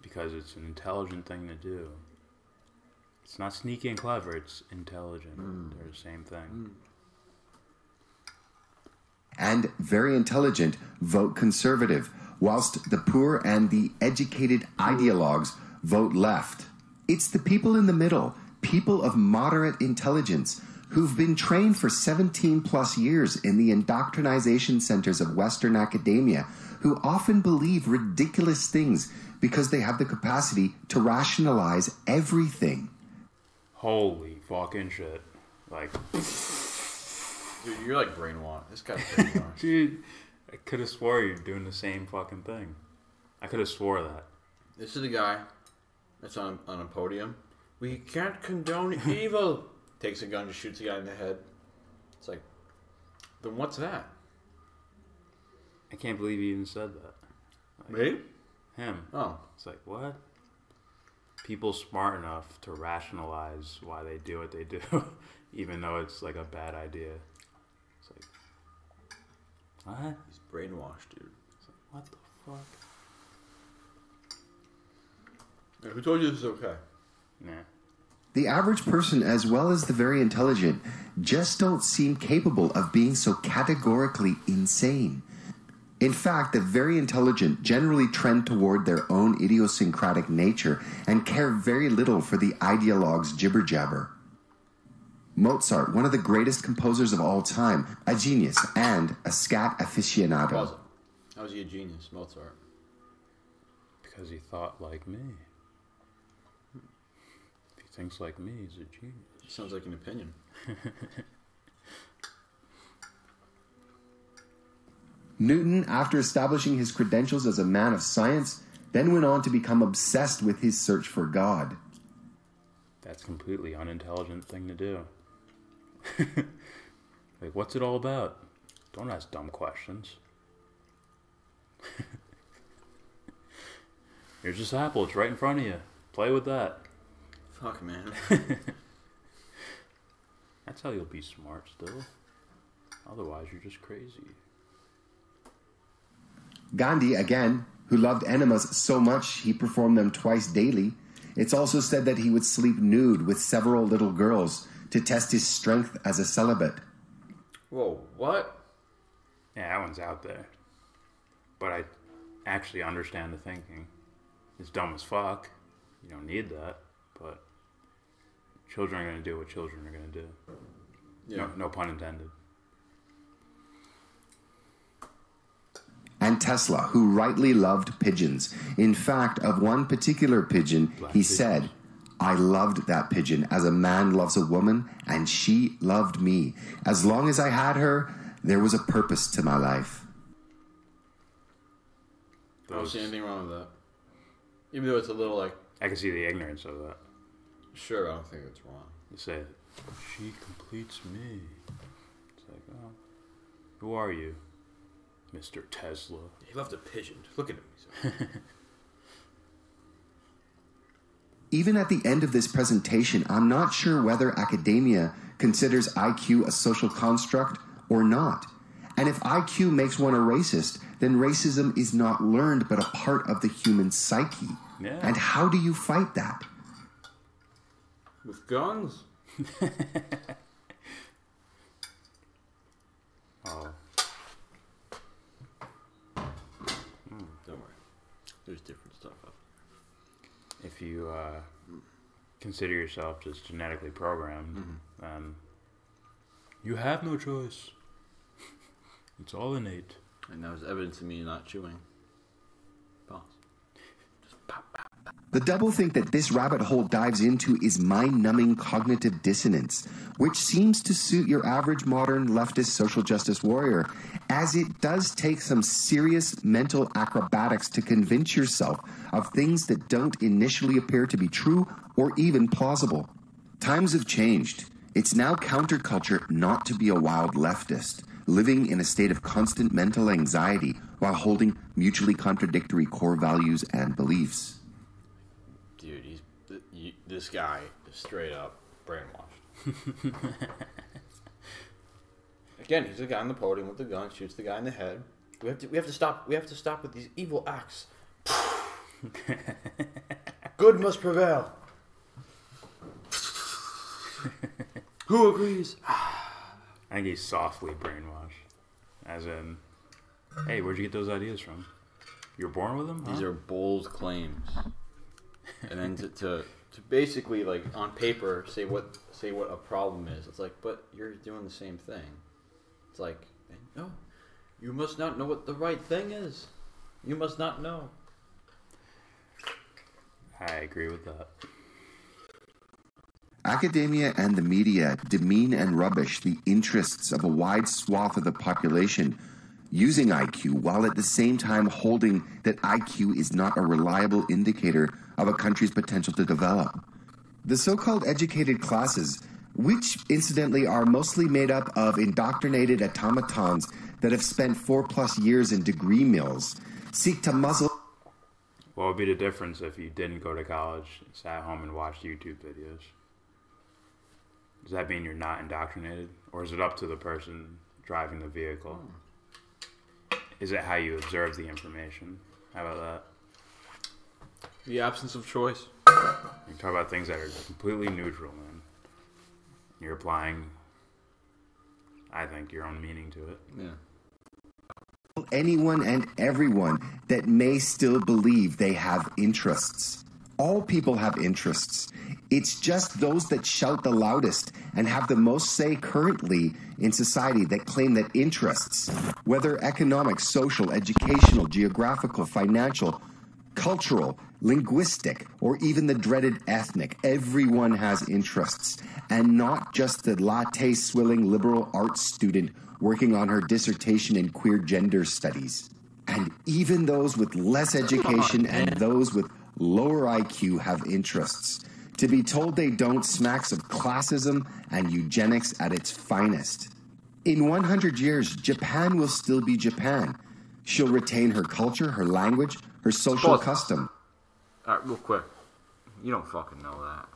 Because it's an intelligent thing to do. It's not sneaky and clever, it's intelligent. They're the same thing. and very intelligent vote conservative, whilst the poor and the educated ideologues vote left. It's the people in the middle, people of moderate intelligence, who've been trained for 17 plus years in the indoctrination centers of Western academia, who often believe ridiculous things because they have the capacity to rationalize everything. Holy fucking shit. Like, Dude, you're like brainwashed. This guy's brainwashed. dude, I could have swore you're doing the same fucking thing. I could have swore that. This is the guy that's on a podium. We can't condone evil. Takes a gun, just shoots a guy in the head. It's like, then what's that? I can't believe he even said that. Me? Him. Oh. It's like, what? People smart enough to rationalize why they do what they do, even though it's like a bad idea. It's like, what? He's brainwashed, dude. It's like, what the fuck? Yeah, who told you this is okay? Nah. The average person, as well as the very intelligent, just don't seem capable of being so categorically insane. In fact, the very intelligent generally trend toward their own idiosyncratic nature and care very little for the ideologue's jibber-jabber. Mozart, one of the greatest composers of all time, a genius and a scat aficionado. How was he a genius, Mozart? Because he thought like me. If he thinks like me, he's a genius. Sounds like an opinion. Newton, after establishing his credentials as a man of science, then went on to become obsessed with his search for God. That's a completely unintelligent thing to do. Like, what's it all about? Don't ask dumb questions. Here's this apple. It's right in front of you. Play with that. Fuck, man. That's how you'll be smart still. Otherwise, you're just crazy. Gandhi, again, who loved enemas so much he performed them twice daily. It's also said that he would sleep nude with several little girls to test his strength as a celibate. Whoa, what? Yeah, that one's out there. But I actually understand the thinking. It's dumb as fuck. You don't need that. But children are going to do what children are going to do. Yeah. No pun intended. And Tesla, who rightly loved pigeons. In fact, of one particular pigeon, he said, "I loved that pigeon as a man loves a woman, and she loved me. As long as I had her, there was a purpose to my life." I don't see anything wrong with that. Even though it's a little like... I can see the ignorance of that. Sure, I don't think it's wrong. You say, she completes me. It's like, oh. Who are you, Mr. Tesla? He left a pigeon. Look at him. Even at the end of this presentation, I'm not sure whether academia considers IQ a social construct or not. And if IQ makes one a racist, then racism is not learned but a part of the human psyche. Yeah. And how do you fight that? With guns? Oh. Don't worry. There's different stuff up If you consider yourself just genetically programmed, then you have no choice. It's all innate. And that was evidence of me not chewing. Pause. Just pop, pop. The doublethink that this rabbit hole dives into is mind-numbing cognitive dissonance, which seems to suit your average modern leftist social justice warrior, as it does take some serious mental acrobatics to convince yourself of things that don't initially appear to be true or even plausible. Times have changed. It's now counterculture not to be a wild leftist, living in a state of constant mental anxiety while holding mutually contradictory core values and beliefs. Dude, this guy is straight up brainwashed. Again, he's the guy on the podium with the gun, shoots the guy in the head. We have to stop with these evil acts. Good must prevail. Who agrees? I think he's softly brainwashed. As in, hey, where'd you get those ideas from? You were born with them? Huh? These are bold claims. And then to basically, like, on paper, say what a problem is. It's like, but you're doing the same thing. It's like, no, you must not know what the right thing is. You must not know. I agree with that. Academia and the media demean and rubbish the interests of a wide swath of the population using IQ, while at the same time holding that IQ is not a reliable indicator of a country's potential to develop. The so-called educated classes, which incidentally are mostly made up of indoctrinated automatons that have spent 4+ years in degree mills, seek to muzzle... What would be the difference if you didn't go to college, sat home and watched YouTube videos? Does that mean you're not indoctrinated? Or is it up to the person driving the vehicle? Is it how you observe the information? How about that? The absence of choice. You talk about things that are completely neutral, man. You're applying, I think, your own meaning to it. Yeah. Anyone and everyone that may still believe they have interests. All people have interests. It's just those that shout the loudest and have the most say currently in society that claim that interests, whether economic, social, educational, geographical, financial, cultural, linguistic, or even the dreaded ethnic, everyone has interests, and not just the latte-swilling liberal arts student working on her dissertation in queer gender studies. And even those with less education and those with lower IQ have interests. To be told they don't smacks of classism and eugenics at its finest. In 100 years, Japan will still be Japan. She'll retain her culture, her language, her social custom. Alright, real quick. You don't fucking know that.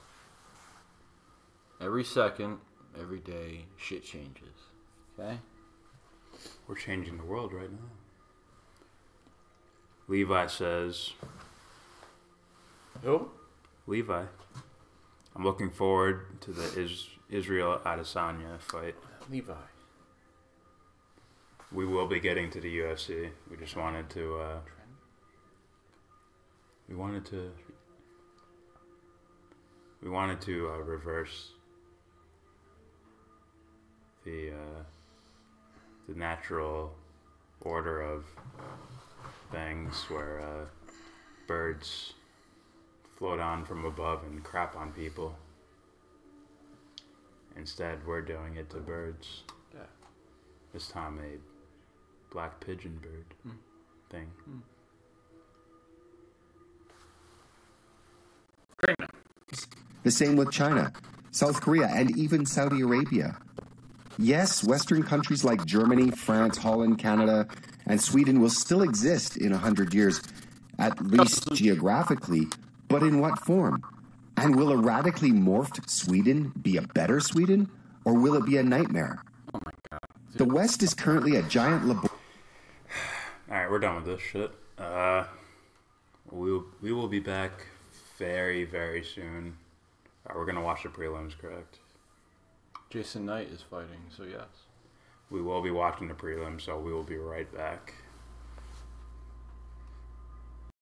Every second, every day, shit changes. Okay? We're changing the world right now. Levi says... Who? Levi. I'm looking forward to the Israel Adesanya fight. Levi. We will be getting to the UFC. We just wanted to... We wanted to reverse the natural order of things where birds float on from above and crap on people. Instead, we're doing it to birds. Yeah. This time, a black pigeon bird thing. The same with China, South Korea, and even Saudi Arabia. Yes, Western countries like Germany, France, Holland, Canada, and Sweden will still exist in 100 years, at least geographically, but in what form? And will a radically morphed Sweden be a better Sweden, or will it be a nightmare? Oh my god. The West is currently a giant laboratory. Alright, we're done with this shit. We will be back very, very soon. We're going to watch the prelims, correct? Jason Knight is fighting, so yes. We will be watching the prelims, so we will be right back.